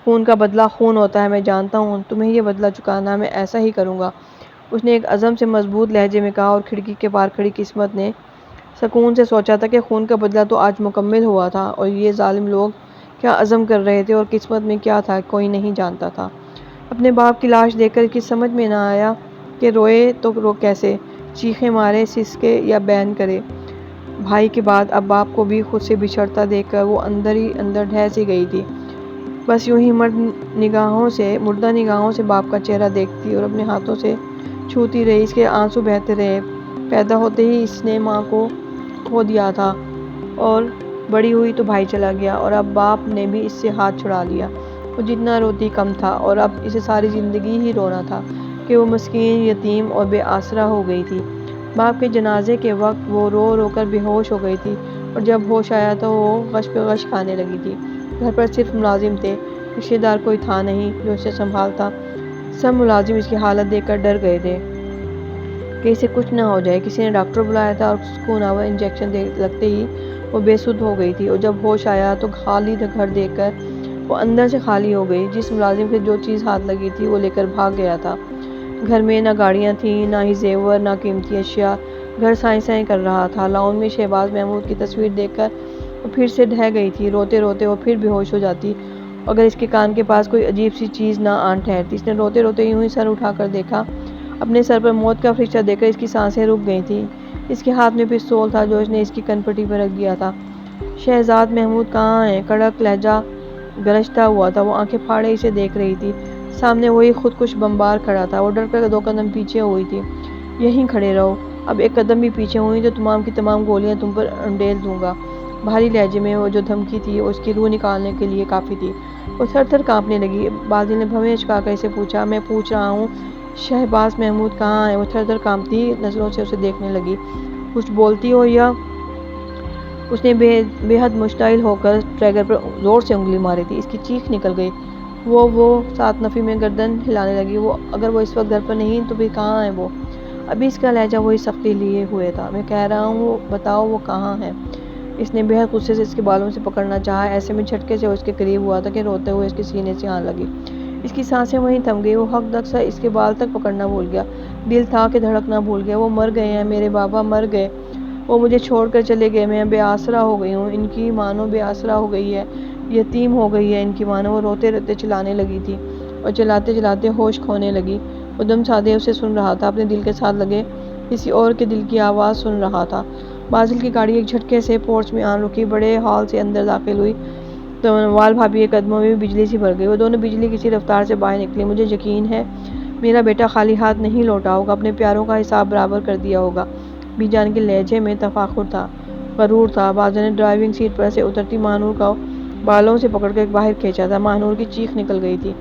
خون کا بدلہ خون ہوتا ہے، میں جانتا ہوں، تمہیں یہ بدلہ چکانا ہے، میں ایسا ہی کروں گا، اس نے ایک عزم سے مضبوط لہجے میں کہا، اور کھڑکی کے پار کھڑی قسمت نے سکون سے سوچا تھا کہ خون کا بدلہ تو آج مکمل ہوا تھا، اور یہ ظالم لوگ کیا عزم کر رہے تھے اور قسمت میں کیا تھا کوئی نہیں جانتا تھا۔ اپنے باپ کی لاش دیکھ کر کچھ سمجھ میں نہ آیا کہ روئے تو رو کیسے، چیخیں مارے، سسکے یا بین کرے۔ بھائی کے بعد اب باپ کو بھی خود سے بچھڑتا دیکھ کر وہ اندر ہی اندر ڈھہ سی گئی تھی۔ بس یوں ہی مردہ نگاہوں سے باپ کا چہرہ دیکھتی اور اپنے ہاتھوں سے چھوتی رہی۔ اس کے آنسو بہتے رہے۔ پیدا ہوتے ہی اس نے ماں کو کھو دیا تھا، اور بڑی ہوئی تو بھائی چلا گیا، اور اب باپ نے بھی اس سے ہاتھ چھڑا لیا۔ وہ جتنا روتی کم تھا، اور اب اسے ساری زندگی ہی رونا تھا کہ وہ مسکین، یتیم اور بے آسرا ہو گئی تھی۔ باپ کے جنازے کے وقت وہ رو رو کر بے ہوش ہو گئی تھی، اور جب ہوش آیا تو وہ غش پہ غش کھانے لگی تھی۔ گھر پر صرف ملازم تھے، رشتہ دار کوئی تھا نہیں جو اسے سنبھالتا۔ سب ملازم اس کی حالت دیکھ کر ڈر گئے تھے کہ اسے کچھ نہ ہو جائے۔ کسی نے ڈاکٹر بلایا تھا، اور سکون آور انجیکشن لگتے ہی وہ بے سدھ ہو گئی تھی، اور جب ہوش آیا تو خالی گھر دیکھ کر وہ اندر سے خالی ہو گئی۔ جس ملازم سے جو چیز ہاتھ لگی تھی وہ لے کر بھاگ گیا تھا۔ گھر میں نہ گاڑیاں تھیں، نہ ہی زیور، نہ قیمتی اشیاء۔ گھر سائیں سائیں کر رہا تھا۔ لاؤن میں شہباز محمود کی تصویر دیکھ کر وہ پھر سے ڈھہ گئی تھی۔ روتے روتے وہ پھر بے ہوش ہو جاتی اگر اس کے کان کے پاس کوئی عجیب سی چیز نہ آن ٹھہرتی۔ اس نے روتے روتے یوں ہی سر اٹھا کر دیکھا، اپنے سر پر موت کا فرشتہ دیکھ کر اس کی سانسیں رک گئی تھیں۔ اس کے ہاتھ میں پستول تھا جو اس نے اس کی کن پٹی پر رکھ دیا تھا۔ شہزاد محمود کہاں ہیں؟ کڑک لہجہ گرجتا ہوا تھا۔ وہ آنکھیں پھاڑے اسے دیکھ رہی تھی۔ سامنے وہی خودکش بمبار کھڑا تھا۔ وہ ڈر کر 2 قدم پیچھے ہوئی تھی۔ یہیں کھڑے رہو، اب 1 قدم بھی پیچھے ہوئی تو تمام کی تمام گولیاں تم پر انڈیل دوں گا۔ بھاری لہجے میں وہ جو دھمکی تھی اس کی روح نکالنے کے لیے کافی تھی۔ وہ تھر تھر کانپنے لگی۔ بازل نے بھویں چکا کر اسے پوچھا، میں پوچھ رہا ہوں شہباز محمود کہاں ہے؟ وہ تھر تھر کانپتی نظروں سے اسے دیکھنے لگی۔ کچھ بولتی ہو یا؟ اس نے بے حد مشتعل ہو کر ٹریگر پر زور سے انگلی ماری تھی۔ اس کی چیخ نکل گئی۔ وہ سات نفی میں گردن ہلانے لگی۔ اگر وہ اس وقت گھر پر نہیں تو پھر کہاں ہے وہ؟ ابھی اس کا لہجہ وہی سختی لیے ہوئے تھا۔ میں کہہ رہا ہوں بتاؤ وہ کہاں ہے؟ اس نے بے حد غصے سے اس کے بالوں سے پکڑنا چاہا۔ ایسے میں جھٹکے سے وہ اس کے قریب ہوا تھا کہ روتے ہوئے اس کے سینے سے آن لگی۔ اس کی سانسیں وہیں تھم گئی۔ وہ حق دق سا اس کے بال تک پکڑنا بھول گیا۔ دل تھا کہ دھڑکنا بھول گیا۔ وہ مر گئے ہیں، میرے بابا مر گئے۔ وہ مجھے چھوڑ کر چلے گئے۔ میں بے آسرا ہو گئی ہوں۔ ان کی مانو بے آسرا ہو گئی ہے، یتیم ہو گئی ہے ان کی مانو۔ وہ روتے روتے چلانے لگی تھی اور چلاتے چلاتے ہوش کھونے لگی۔ وہ دم سادے اسے سن رہا تھا، اپنے دل کے ساتھ لگے کسی اور کے دل کی آواز سن رہا تھا۔ بازل کی گاڑی ایک جھٹکے سے پورچ میں آن رکی۔ بڑے ہال سے اندر داخل ہوئی تو نوال بھابی کے قدموں میں بھی بجلی سی بھر گئی۔ وہ دونوں بجلی کسی رفتار سے باہر نکلے۔ مجھے یقین ہے میرا بیٹا خالی ہاتھ نہیں لوٹا ہوگا، اپنے پیاروں کا حساب برابر کر دیا ہوگا۔ بی جان کے لہجے میں تفاخر تھا، غرور تھا۔ بازل نے ڈرائیونگ سیٹ پر سے اترتی ماہنور کو بالوں سے پکڑ کر باہر کھینچا تھا۔ ماہنور کی چیخ نکل گئی تھی۔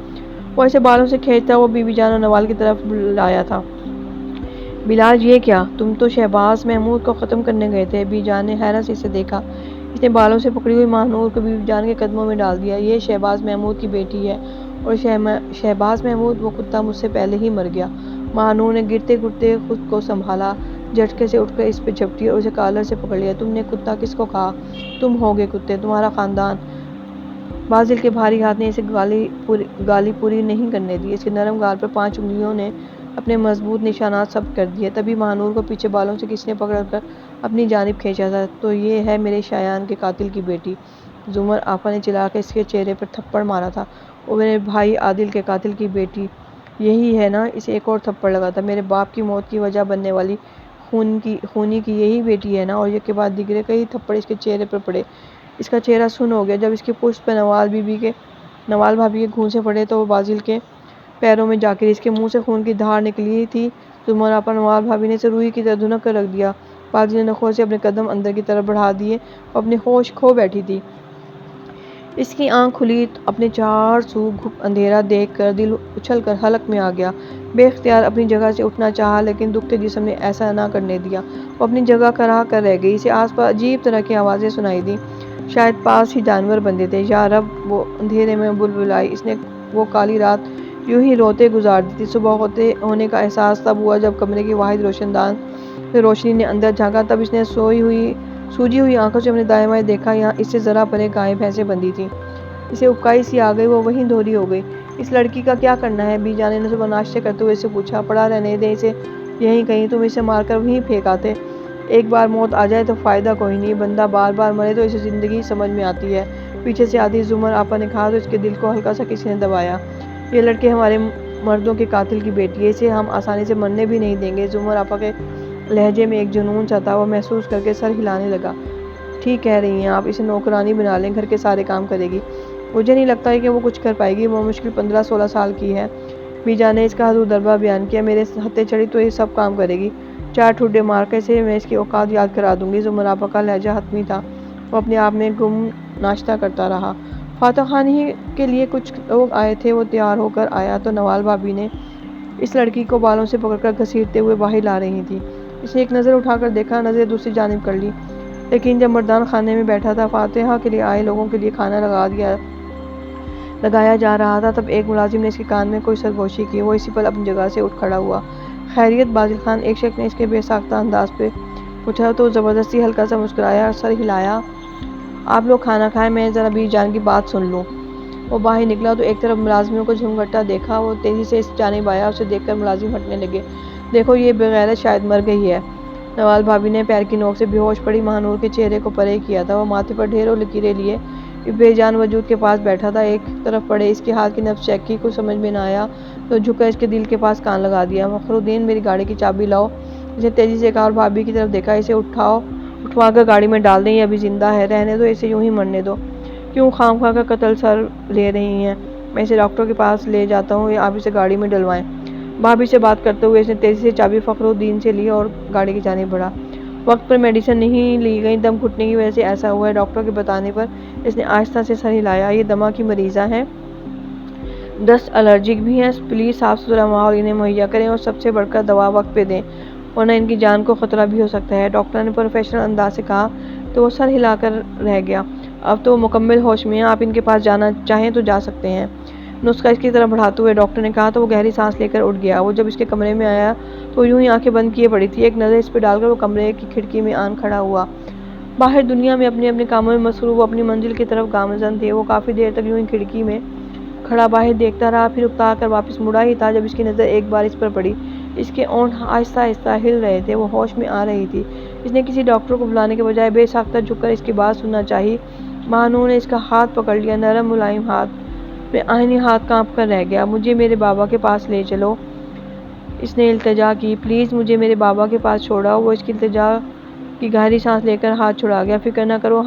وہ اسے بالوں سے کھینچتا وہ بی جان اور نوال کی طرف بلایا تھا۔ بلال یہ کیا؟ تم تو شہباز محمود کو ختم کرنے گئے تھے۔ بی جان نے حیرت سے اسے دیکھا۔ اس نے بالوں سے پکڑی ہوئی ماہنور کو بی جان کے قدموں میں ڈال دیا۔ یہ شہباز محمود کی بیٹی ہے اور شہباز محمود وہ کتا مجھ سے پہلے ہی مر گیا۔ ماہنور نے گرتے گرتے خود کو سنبھالا، جھٹکے سے اٹھ کر اس پہ جھپٹی اور اسے کالر سے پکڑ لیا۔ تم نے کتا کس کو کہا؟ تم ہوگے کتے، تمہارا خاندان۔ بازل کے بھاری ہاتھ نے اسے گالی پوری نہیں کرنے دی۔ اس کے نرم گال پر 5 انگلیوں نے اپنے مضبوط نشانات ثبت کر دیے۔ تبھی ماہنور کو پیچھے بالوں سے کسی نے پکڑ کر اپنی جانب کھینچا تھا۔ تو یہ ہے میرے شایان کے قاتل کی بیٹی؟ زمر آپا نے چلا کر اس کے چہرے پر تھپڑ مارا تھا۔ وہ میرے بھائی عادل کے قاتل کی بیٹی یہی ہے نا؟ اسے ایک اور تھپڑ لگا تھا۔ میرے باپ کی موت کی وجہ بننے والی خونی کی یہی بیٹی ہے نا؟ اور ایک کے بعد دیگرے کئی تھپڑ اس کے چہرے پر پڑے۔ اس کا چہرہ سن ہو گیا۔ جب اس کی پشت پر نوال بھابی کے گھونسے پڑے تو وہ بازل کے پیروں میں جا گری۔ اس کے منہ سے خون کی دھار نکلی تھی۔ زمر آپا نوال بھابی نے اسے روئی کی طرح دھنک کر رکھ دیا۔ بازل نے نخوں سے اپنے قدم اندر کی طرف بڑھا دیے۔ وہ اپنے ہوش کھو بیٹھی تھی۔ اس کی آنکھ کھلی، اپنے چار سو گھپ اندھیرا دیکھ کر دل اچھل کر حلق میں آ گیا۔ بے اختیار اپنی جگہ سے اٹھنا چاہا لیکن دکھتے جسم نے ایسا نہ کرنے دیا۔ وہ اپنی جگہ کرا کر رہ گئی۔ اسے آس پاس عجیب طرح کی آوازیں سنائی دیں، شاید پاس ہی جانور بندھے تھے۔ یا رب! وہ اندھیرے میں بلبلائی۔ اس نے وہ کالی رات یوں ہی روتے گزار دی تھی۔ صبح ہونے کا احساس تب ہوا جب کمرے کی واحد روشن دان سے روشنی نے اندر جھانکا۔ تب اس نے سوجی ہوئی آنکھوں سے اپنے دائیں بائیں دیکھا۔ یہاں اس سے ذرا پرے گائیں بھینسیں بندھی تھیں۔ اسے اکائی سی آ گئی۔ وہ وہیں دھوری ہو گئی۔ اس لڑکی کا کیا کرنا ہے؟ بی جان نے صبح ناشتے کرتے ہوئے اسے پوچھا۔ پڑا رہنے دیں اسے یہیں کہیں، تم اسے مار کر وہیں پھینک آتے۔ ایک بار موت آ جائے تو فائدہ کوئی نہیں، بندہ بار بار مرے تو اسے زندگی سمجھ میں آتی ہے۔ پیچھے سے آتی زمر آپا نے کہا تو اس کے دل کو ہلکا سا کسی نے دبایا۔ یہ لڑکی ہمارے مردوں کے قاتل کی بیٹی ہے، اسے ہم آسانی سے مرنے بھی نہیں دیں گے۔ زمر آپا کے لہجے میں ایک جنون سا تھا۔ وہ محسوس کر کے سر ہلانے لگا۔ ٹھیک کہہ رہی ہیں آپ، اسے نوکرانی بنا لیں، گھر کے سارے کام کرے گی۔ مجھے نہیں لگتا کہ وہ کچھ کر پائے گی، وہ مشکل 15-16 سال کی ہے۔ بی جان نے اس کا حضور دربہ بیان کیا۔ میرے ہتھے چڑھی تو یہ سب کام کرے گی۔ 4 ٹھڈے مار کر اسے میں اس کی اوقات یاد کرا دوں گی۔ زمر آپا کا لہجہ حتمی تھا۔ وہ اپنے آپ میں گم ناشتہ کرتا رہا۔ فاتح خان ہی کے لیے کچھ لوگ آئے تھے۔ وہ تیار ہو کر آیا تو نوال بھابی نے اس لڑکی کو بالوں سے پکڑ کر گھسیٹتے ہوئے باہر لا رہی تھی۔ اس نے ایک نظر اٹھا کر دیکھا، نظر دوسری جانب کر لی۔ لیکن جب مردان خانے میں بیٹھا تھا، فاتحہ کے لیے آئے لوگوں کے لیے کھانا لگایا جا رہا تھا، تب ایک ملازم نے اس کے کان میں کوئی سرگوشی کی۔ وہ اسی پل اپنی جگہ سے اٹھ کھڑا ہوا۔ خیریت بازل خان؟ ایک شخص نے اس کے بے ساختہ انداز پہ پوچھا تو زبردستی ہلکا سا مسکرایا اور سر ہلایا۔ آپ لوگ کھانا کھائیں، میں ذرا بی جان کی بات سن لوں۔ وہ باہر نکلا تو ایک طرف ملازموں کو جھمگٹا دیکھا۔ وہ تیزی سے اس جانب آیا۔ اسے دیکھ کر ملازم ہٹنے لگے۔ دیکھو یہ بغیرت شاید مر گئی ہے۔ نوال بھابی نے پیر کی نوک سے بے ہوش پڑی ماہنور کے چہرے کو پرے کیا تھا۔ وہ ماتھے پر ڈھیروں لکیریں لیے بے جان وجود کے پاس بیٹھا تھا۔ ایک طرف پڑے اس کے ہاتھ کی نبض چیک کی، کچھ سمجھ میں نہ آیا تو جھک کر اس کے دل کے پاس کان لگا دیا۔ فخرالدین میری گاڑی کی چابی لاؤ، اس نے تیزی سے کہا اور بھابی کی طرف دیکھا۔ اسے اٹھوا کر گاڑی میں ڈال دیں، یہ ابھی زندہ ہے، رہنے دو اسے، یوں ہی مرنے دو۔ کیوں خواہ کا قتل سر لے رہی ہیں؟ میں اسے ڈاکٹر کے پاس لے جاتا ہوں، آپ اسے گاڑی میں ڈلوائیں۔ بھابھی سے بات کرتے ہوئے اس نے تیزی سے چابی فخرالدین سے لی اور گاڑی کی جانب بڑھا۔ وقت پر میڈیسن نہیں لی گئی، دم گھٹنے کی وجہ سے ایسا ہوا ہے۔ ڈاکٹر کے بتانے پر اس نے آہستہ سے سر ہلایا۔ یہ دمہ کی مریضہ ہیں، ڈسٹ الرجک بھی ہیں، پلیز صاف ستھرا ماحول انہیں مہیا کریں اور سب سے بڑھ کر دوا وقت پہ دیں، ورنہ ان کی جان کو خطرہ بھی ہو سکتا ہے، ڈاکٹر نے پروفیشنل انداز سے کہا تو وہ سر ہلا کر رہ گیا۔ اب تو وہ مکمل ہوش میں ہیں، آپ ان کے پاس جانا چاہیں تو جا سکتے ہیں، نسخہ اس کی طرف بڑھاتے ہوئے ڈاکٹر نے کہا تو وہ گہری سانس لے کر اٹھ گیا۔ وہ جب اس کے کمرے میں آیا تو یوں ہی آنکھیں بند کیے پڑی تھی۔ ایک نظر اس پہ ڈال کر وہ کمرے کی کھڑکی میں آن کھڑا ہوا۔ باہر دنیا میں اپنے اپنے کاموں میں مصروف وہ اپنی منزل کی طرف گامزن تھے۔ وہ کافی دیر تک یوں ہی کھڑکی میں کھڑا باہر دیکھتا رہا، پھر اکتا کر واپس مڑا ہی تھا جب اس کی نظر ایک بار اس پر پڑی۔ اس کے ہونٹ آہستہ آہستہ ہل رہے تھے، وہ ہوش میں آ رہی تھی۔ اس نے کسی ڈاکٹر کو بلانے کے بجائے بے ساختہ جھک کر اس کی بات سننا چاہی۔ مہانور نے اس کا ہاتھ پکڑ لیا، نرم ملائم ہاتھ، میں آہنی ہاتھ کانپ کر رہ گیا۔ مجھے میرے بابا کے پاس لے چلو، اس نے التجا کی، پلیز مجھے میرے بابا کے پاس چھوڑاؤ۔ وہ اس کی التجا کی گہری سانس لے کر ہاتھ چھڑا گیا۔ فکر نہ کرو،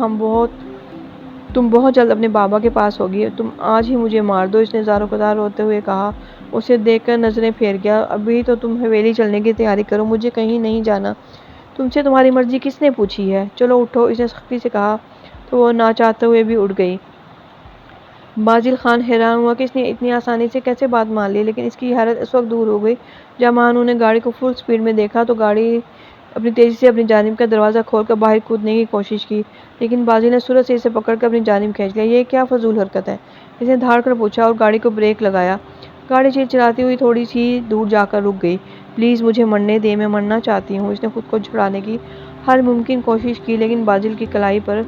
تم بہت جلد اپنے بابا کے پاس ہوگی، تم آج ہی مجھے مار دو، اس نے زارو قطار روتے ہوئے کہا۔ اسے دیکھ کر نظریں پھیر گیا۔ ابھی تو تم حویلی چلنے کی تیاری کرو، مجھے کہیں نہیں جانا، تم سے تمہاری مرضی کس نے پوچھی ہے، چلو اٹھو، اس نے سختی سے کہا تو وہ نہ چاہتے ہوئے بھی اٹھ گئی۔ بازل خان حیران ہوا کہ اس نے اتنی آسانی سے کیسے بات مان لی، لیکن اس کی حیرت اس وقت دور ہو گئی جب مہانور نے گاڑی کو فل سپیڈ میں دیکھا تو گاڑی اپنی تیزی سے اپنی جانب کا دروازہ کھول کر باہر کودنے کی کوشش کی، لیکن بازل نے سرعت سے اسے پکڑ کر اپنی جانب کھینچ لیا۔ یہ کیا فضول حرکت ہے، اس نے دھاڑ کر پوچھا اور گاڑی کو بریک لگایا۔ گاڑی چرچراتی ہوئی تھوڑی سی دور جا کر رک گئی۔ پلیز مجھے مرنے دیں، میں مرنا چاہتی ہوں، اس نے خود کو چھڑانے کی ہر ممکن کوشش کی، لیکن بازل کی کلائی پر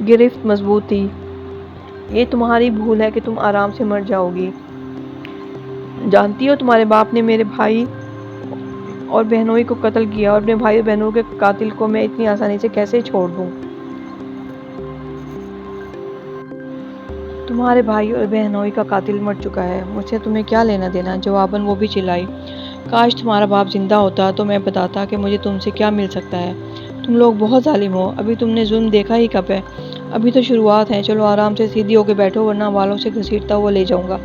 گرفت مضبوط تھی۔ یہ تمہاری بھول ہے کہ تم آرام سے مر جاؤ گی، جانتی ہو تمہارے باپ نے میرے بھائی اور بہنوئی کو قتل کیا، اور اپنے بھائی اور بہنوں کے قاتل کو میں اتنی آسانی سے کیسے چھوڑ دوں؟ تمہارے بھائی اور بہنوئی کا قاتل مر چکا ہے، مجھ سے تمہیں کیا لینا دینا؟ جواباً وہ بھی چلائی، کاش تمہارا باپ زندہ ہوتا تو میں بتاتا کہ مجھے تم سے کیا مل سکتا ہے، تم لوگ بہت ظالم ہو، ابھی تم نے ظلم دیکھا ہی کب ہے، ابھی تو شروعات ہے، چلو آرام سے سیدھی ہو کے بیٹھو ورنہ والوں سے گھسیٹتا ہوا لے جاؤں گا۔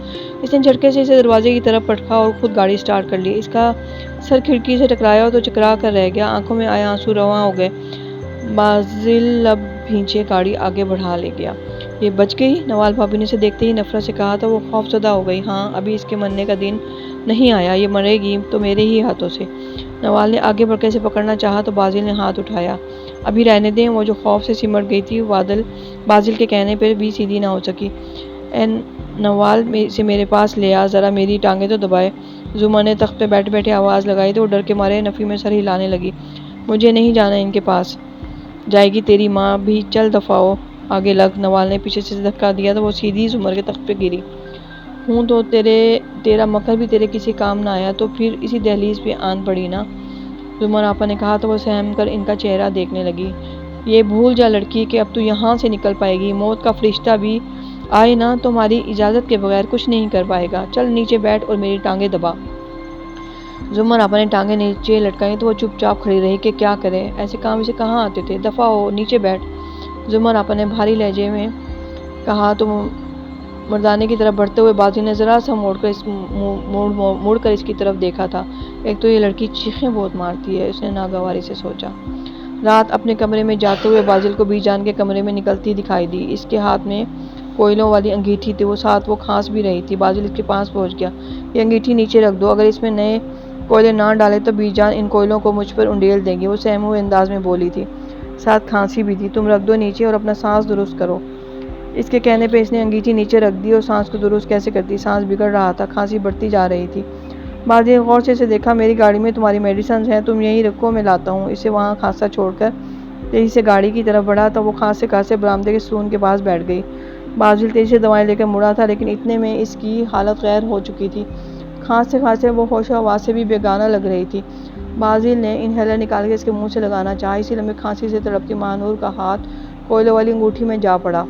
اس نے جھٹکے سے اسے دروازے کی طرف پٹکا اور خود گاڑی سٹارٹ کر لی۔ اس کا سر کھڑکی سے ٹکرایا تو چکرا کر رہ گیا، آنکھوں میں آئے آنسو رواں ہو گئے۔ بازل لب بھینچے گاڑی آگے بڑھا لے گیا۔ یہ بچ گئی، نوال بھابی نے اسے دیکھتے ہی نفرت سے کہا تو وہ خوفزدہ ہو گئی۔ ہاں، ابھی اس کے مرنے کا دن نہیں آیا، یہ مرے گی تو میرے ہی ہاتھوں سے۔ نوال نے آگے بڑھ کر اسے پکڑنا چاہا تو بازل نے ہاتھ اٹھایا۔ ابھی رہنے دیں، وہ جو خوف سے سمٹ گئی تھی بازل کے کہنے پر بھی سیدھی نہ ہو سکی۔ اے نوال، اسے میرے پاس لے آ، ذرا میری ٹانگیں تو دبائے۔ زمر نے تخت پہ بیٹھے بیٹھے آواز لگائی تو وہ ڈر کے مارے نفی میں سر ہلانے لگی۔ مجھے نہیں جانا ان کے پاس، جائے گی تیری ماں بھی، چل دفعہ ہو، آگے لگ۔ نوال نے پیچھے سے دھکا دیا تو وہ سیدھی زمر کے تخت پہ گری۔ ہوں تو تیرا مکر بھی تیرے کسی کام نہ آیا تو پھر اسی دہلیز پہ آن پڑی نا، زمر آپا نے کہا تو وہ سہم کر ان کا چہرہ دیکھنے لگی۔ یہ بھول جا لڑکی کہ اب تو یہاں سے نکل پائے گی، موت کا فرشتہ بھی آئے نا تو ہماری اجازت کے بغیر کچھ نہیں کر پائے گا، چل نیچے بیٹھ اور میری ٹانگیں دبا۔ زمر آپا نے ٹانگیں نیچے لٹکائیں تو وہ چپ چاپ کھڑی رہی کہ کیا کرے، ایسے کام اسے کہاں آتے تھے، دفعہ ہو، نیچے بیٹھ، زمر آپا نے بھاری لہجے میں کہا تو مردانے کی طرف بڑھتے ہوئے بازل نے ذرا سا مڑ کر اس کی طرف دیکھا تھا۔ ایک تو یہ لڑکی چیخیں بہت مارتی ہے، اس نے ناگواری سے سوچا۔ رات اپنے کمرے میں جاتے ہوئے بازل کو بی جان کے کمرے میں نکلتی دکھائی دی۔ اس کے ہاتھ میں کوئلوں والی انگیٹھی تھی، وہ ساتھ وہ کھانس بھی رہی تھی۔ بازل اس کے پاس پہنچ گیا۔ یہ انگیٹھی نیچے رکھ دو، اگر اس میں نئے کوئلے نہ ڈالے تو بی جان ان کوئلوں کو مجھ پر انڈیل دیں گی، وہ سہمے ہوئے انداز میں بولی تھی، ساتھ کھانسی بھی تھی۔ تم رکھ دو نیچے اور اپنا سانس درست کرو۔ اس کے کہنے پہ اس نے انگیٹھی نیچے رکھ دی اور سانس کو درست کیسے کرتی، سانس بگڑ رہا تھا، کھانسی بڑھتی جا رہی تھی۔ بازل نے غور سے اسے دیکھا۔ میری گاڑی میں تمہاری میڈیسنز ہیں، تم یہیں رکھو، میں لاتا ہوں۔ اسے وہاں کھانستا چھوڑ کر تیزی سے گاڑی کی طرف بڑھا تو وہ کھانستے کھانستے برآمدے کے ستون کے پاس بیٹھ گئی۔ بازل تیزی سے دوائیں لے کر مڑا تھا، لیکن اتنے میں اس کی حالت غیر ہو چکی تھی، کھانستے کھانستے وہ ہوش و حواس سے بھی بیگانہ لگ رہی تھی۔ بازل نے انہیلر نکال کے اس کے منہ سے لگانا چاہا، اسی لمحے کھانسی سے تڑپتی مہانور کا ہاتھ کوئلوں والی انگوٹھی میں جا پڑا۔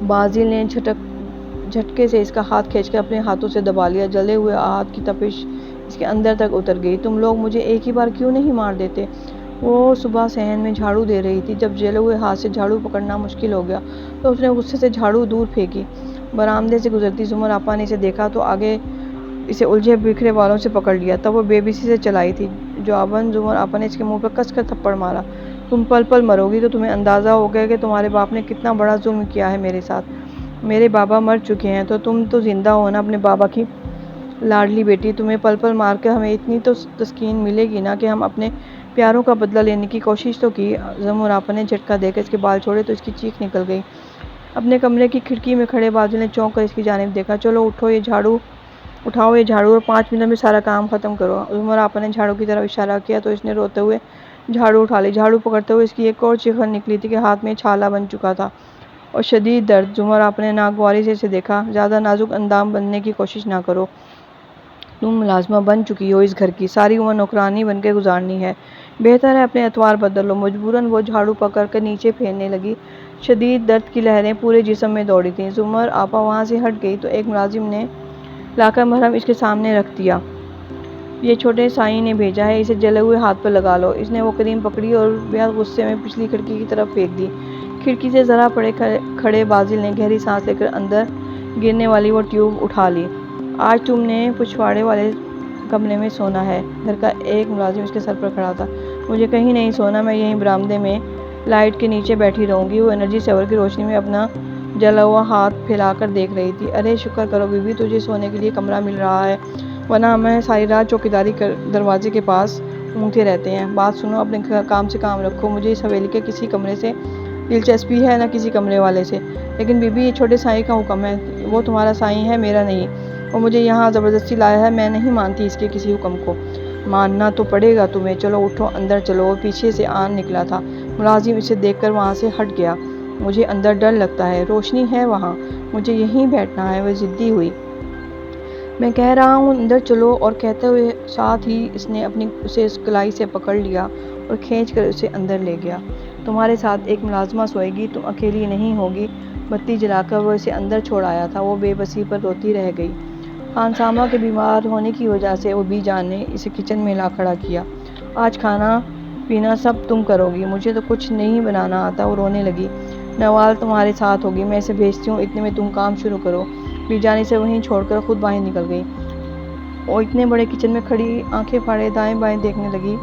بازل نے جھٹکے سے اس کا ہاتھ کھینچ کر اپنے ہاتھوں سے دبا لیا، جلے ہوئے ہاتھ کی تپش اس کے اندر تک اتر گئی۔ تم لوگ مجھے ایک ہی بار کیوں نہیں مار دیتے؟ وہ صبح صحن میں جھاڑو دے رہی تھی، جب جلے ہوئے ہاتھ سے جھاڑو پکڑنا مشکل ہو گیا تو اس نے غصے سے جھاڑو دور پھینکی۔ برآمدے سے گزرتی زمر آپا نے اسے دیکھا تو آگے اسے الجھے بکھرے بالوں سے پکڑ لیا۔ تب وہ بے بسی سے چلائی تھی۔ جواباً زمر آپا نے اس کے منہ پر کس کر تھپڑ مارا۔ تم پل پل مرو گی تو تمہیں اندازہ ہوگا کہ تمہارے باپ نے کتنا بڑا ظلم کیا ہے میرے ساتھ۔ میرے بابا مر چکے ہیں تو تم تو زندہ ہو نا اپنے بابا کی لاڈلی بیٹی۔ تمہیں پل پل مار کر ہمیں اتنی تو تسکین ملے گی نا کہ ہم اپنے پیاروں کا بدلہ لینے کی کوشش تو کی۔ زمر آپا نے جھٹکا دے کر اس کے بال چھوڑے تو اس کی چیخ نکل گئی۔ اپنے کمرے کی کھڑکی میں کھڑے بازل نے چونک کر اس کی جانب دیکھا۔ چلو اٹھاؤ یہ جھاڑو اور 5 منٹ میں سارا کام ختم کرو۔ زمر آپا نے جھاڑو کی طرف اشارہ کیا تو اس نے روتے ہوئے جھاڑو اٹھا لی۔ جھاڑو پکڑتے ہوئے اس کی ایک اور چیخن نکلی تھی کہ ہاتھ میں چھالا بن چکا تھا اور شدید درد۔ زمر آپا نے ناگواری سے اسے دیکھا۔ زیادہ نازک اندام بننے کی کوشش نہ کرو۔ تم ملازمہ بن چکی ہو اس گھر کی، ساری عمر نوکرانی بن کے گزارنی ہے۔ بہتر ہے اپنے اطوار بدل لو۔ مجبوراً وہ جھاڑو پکڑ کر نیچے پھیرنے لگی۔ شدید درد کی لہریں پورے جسم میں دوڑی تھیں۔ زمر آپا وہاں سے ہٹ گئی تو ایک ملازم نے لا کر مرہم اس کے سامنے رکھ دیا۔ یہ چھوٹے سائیں نے بھیجا ہے، اسے جلے ہوئے ہاتھ پر لگا لو۔ اس نے وہ کریم پکڑی اور بےحد غصے میں پچھلی کھڑکی کی طرف پھینک دی۔ کھڑکی سے ذرا پرے کھڑے بازل نے گہری سانس لے کر اندر گرنے والی وہ ٹیوب اٹھا لی۔ آج تم نے پچھواڑے والے کمرے میں سونا ہے۔ گھر کا ایک ملازم اس کے سر پر کھڑا تھا۔ مجھے کہیں نہیں سونا، میں یہیں برآمدے میں لائٹ کے نیچے بیٹھی رہوں گی۔ وہ انرجی سیور کی روشنی میں اپنا جلا ہوا ہاتھ پھیلا کر دیکھ رہی تھی۔ ارے شکر کرو بی بی، تجھے سونے کے لیے کمرہ مل رہا ہے، ورنہ ہمیں ساری رات چوکیداری دروازے کے پاس اونگتے رہتے ہیں۔ بات سنو، اپنے کام سے کام رکھو۔ مجھے اس حویلی کے کسی کمرے سے دلچسپی ہے نہ کسی کمرے والے سے، لیکن بی بی یہ چھوٹے سائیں کا حکم ہے۔ وہ تمہارا سائیں ہے، میرا نہیں۔ وہ مجھے یہاں زبردستی لایا ہے، میں نہیں مانتی اس کے کسی حکم کو۔ ماننا تو پڑے گا تمہیں۔ چلو اٹھو، اندر چلو۔ وہ پیچھے سے آن نکلا تھا۔ ملازم اسے دیکھ کر وہاں سے ہٹ گیا۔ مجھے اندر ڈر لگتا ہے، روشنی ہے وہاں، مجھے یہیں بیٹھنا ہے۔ وہ ضدی ہوئی۔ میں کہہ رہا ہوں اندر چلو، اور کہتے ہوئے ساتھ ہی اس نے اسے کلائی سے پکڑ لیا اور کھینچ کر اسے اندر لے گیا۔ تمہارے ساتھ ایک ملازمہ سوئے گی، تم اکیلی نہیں ہوگی۔ بتی جلا کر وہ اسے اندر چھوڑ آیا تھا۔ وہ بے بسی پر روتی رہ گئی۔ خانسامہ کے بیمار ہونے کی وجہ سے وہ بی جان نے اسے کچن میں لا کھڑا کیا۔ آج کھانا پینا سب تم کرو گی، مجھے تو کچھ نہیں بنانا آتا۔ وہ رونے لگی۔ نوال تمہارے ساتھ ہوگی، میں اسے بھیجتی ہوں، اتنے میں تم کام شروع کرو۔ بی جان اسے وہیں چھوڑ کر خود باہر نکل گئی۔ وہ اتنے بڑے کچن میں کھڑی آنکھیں پھاڑے دائیں بائیں دیکھنے لگی۔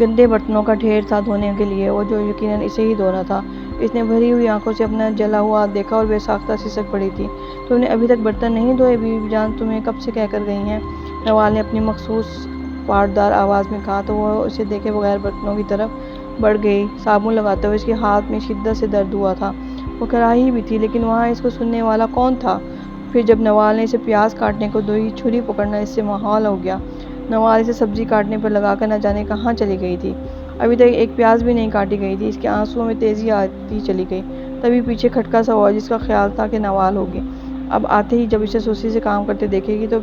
گندے برتنوں کا ڈھیر تھا دھونے کے لیے، وہ جو یقیناً اسے ہی دھونا تھا۔ اس نے بھری ہوئی آنکھوں سے اپنا جلا ہوا ہاتھ دیکھا اور بے ساختہ سسک پڑی تھی۔ تم نے ابھی تک برتن نہیں دھوئے؟ بی جان تمہیں کب سے کہہ کر گئی ہیں، نوال نے اپنی مخصوص پاٹدار آواز میں کہا تو وہ اسے دیکھے بغیر برتنوں کی طرف بڑھ گئی۔ صابن لگاتے ہوئے اس کے ہاتھ میں شدت سے درد ہوا تھا۔ وہ کراہی بھی تھی، لیکن وہاں اس کو سننے والا کون تھا؟ پھر جب نوال نے اسے پیاز کاٹنے کو دی، چھری پکڑنا اس سے محال ہو گیا۔ نوال اسے سبزی کاٹنے پر لگا کر نہ جانے کہاں چلی گئی تھی۔ ابھی تک ایک پیاز بھی نہیں کاٹی گئی تھی۔ اس کے آنسوؤں میں تیزی آتی چلی گئی۔ تبھی پیچھے کھٹکا سا ہوا، جس کا خیال تھا کہ نوال ہوگی۔ اب آتے ہی جب اسے سستی سے کام کرتے دیکھے گی تو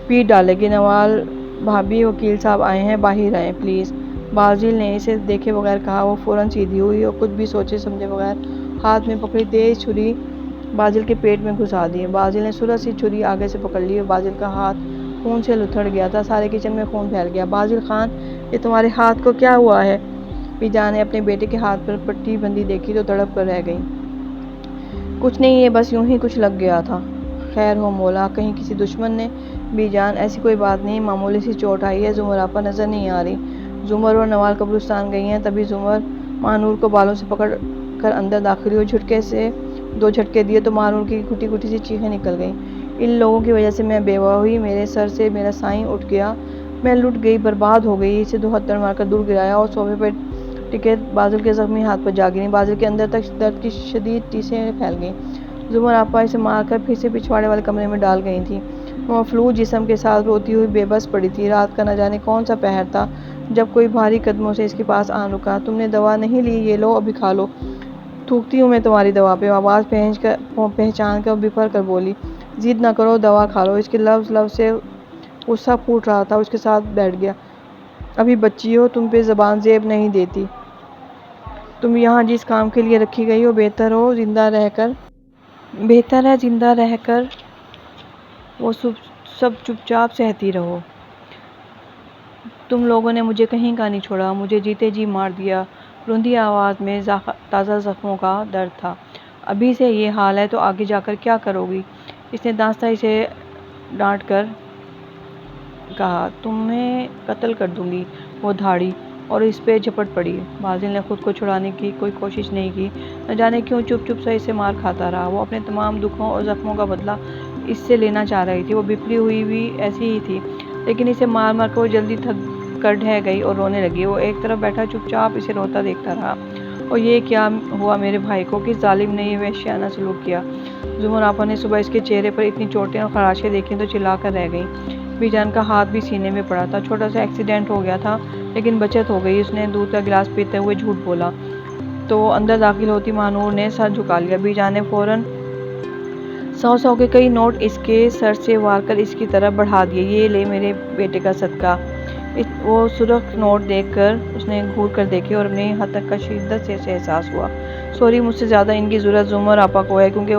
پیٹ ڈالے گی۔ نوال بھابی، وکیل صاحب آئے ہیں، باہر آئیں پلیز، بازل نے اسے دیکھے بغیر کہا۔ وہ فوراً سیدھی ہوئی اور کچھ بھی سوچے سمجھے بغیر ہاتھ میں پکڑی تیز چھری بازل کے پیٹ میں گھسا دی۔ بازل نے سرعت سے چھری آگے سے پکڑ لی اور بازل کا ہاتھ خون سے لتھڑ گیا تھا۔ سارے کچن میں خون پھیل گیا۔ بازل خان، یہ تمہارے ہاتھ کو کیا ہوا ہے؟ بی جان نے اپنے بیٹے کے ہاتھ پر پٹی بندھی دیکھی تو تڑپ کر رہ گئی۔ کچھ نہیں، یہ بس یوں ہی کچھ لگ گیا تھا۔ خیر ہو مولا، کہیں کسی دشمن نے؟ بی جان ایسی کوئی بات نہیں، معمولی سی چوٹ آئی ہے۔ زمر آپا نظر نہیں آ رہی۔ زمر اور نوال قبرستان گئی ہیں۔ تبھی زمر ماہنور کو بالوں سے پکڑ کر اندر داخل ہوئی اور جھٹکے سے 2 جھٹکے دیے تو ماہنور کی گھٹی گھٹی سی چیخیں نکل گئیں۔ ان لوگوں کی وجہ سے میں بیوہ ہوئی، میرے سر سے میرا سائیں اٹھ گیا، میں لٹ گئی، برباد ہو گئی۔ اسے 2 ہتھوڑے مار کر دور گرایا اور صوفے پر ٹکے بازل کے زخمی ہاتھ پر جا گری۔ بازل کے اندر تک درد کی شدید ٹیسیں پھیل گئیں۔ زمر آپا اسے مار کر پھر سے پچھواڑے والے کمرے میں ڈال گئی تھیں۔ وہ مفلوج جسم کے ساتھ روتی ہوئی بے بس پڑی تھی۔ رات کا نہ جانے کون سا پہر تھا جب کوئی بھاری قدموں سے اس کے پاس آن رکا۔ تم نے دوا نہیں لی؟ یہ لو، ابھی کھا لو۔ تھوکتی ہوں میں تمہاری دوا پہ، آواز پہچان کر بفر کر بولی۔ ضد نہ کرو، دوا کھا لو۔ اس کے لفظ سے غصہ پھوٹ رہا تھا۔ اس کے ساتھ بیٹھ گیا۔ ابھی بچی ہو، تم پہ زبان زیب نہیں دیتی۔ تم یہاں جس کام کے لیے رکھی گئی ہو، بہتر ہے زندہ رہ کر وہ سب چپ چاپ سہتی رہو۔ تم لوگوں نے مجھے کہیں کا نہیں چھوڑا، مجھے جیتے جی مار دیا۔ روندھی آواز میں تازہ زخموں کا درد تھا۔ ابھی سے یہ حال ہے تو آگے جا کر کیا کرو گی؟ اس نے دانستہ اسے ڈانٹ کر کہا۔ تمہیں قتل کر دوں گی۔ وہ دھاڑی اور اس پہ جھپٹ پڑی۔ بازل نے خود کو چھڑانے کی کوئی کوشش نہیں کی۔ نہ جانے کیوں چپ چپ سے اسے مار کھاتا رہا۔ وہ اپنے تمام دکھوں اور زخموں کا بدلہ اس سے لینا چاہ رہی تھی۔ وہ بپھلی ہوئی بھی ایسی ہی تھی، لیکن اسے مار مار کر وہ جلدی تھک کر ڈھہ گئی اور رونے لگی۔ وہ ایک طرف بیٹھا چپ چاپ اسے روتا دیکھتا رہا۔ اور یہ کیا ہوا میرے بھائی کو؟ کس ظالم نے یہ وحشیانہ سلوک کیا؟ زمر آپا نے صبح اس کے چہرے پر اتنی چوٹیں اور خراشیں دیکھیں تو چلا کر رہ گئیں۔ بی جان کا ہاتھ بھی سینے میں پڑا تھا۔ چھوٹا سا ایکسیڈنٹ ہو گیا تھا، لیکن بچت ہو گئی۔ اس نے دودھ کا گلاس پیتے ہوئے جھوٹ بولا تو اندر داخل ہوتی ماہنور نے سر جھکا لیا۔ بی جان نے فوراً 100 کے کئی نوٹ اس کے سر سے وار کر اس کی طرف بڑھا دیے۔ یہ لے میرے بیٹے کا صدقہ۔ وہ سرخ نوٹ دیکھ کر اس نے گھور کر دیکھے اور اپنی ہتک کا شدت سے اسے احساس ہوا۔ سوری، مجھ سے زیادہ ان کی ضرورت زمر آپا کو ہے، کیونکہ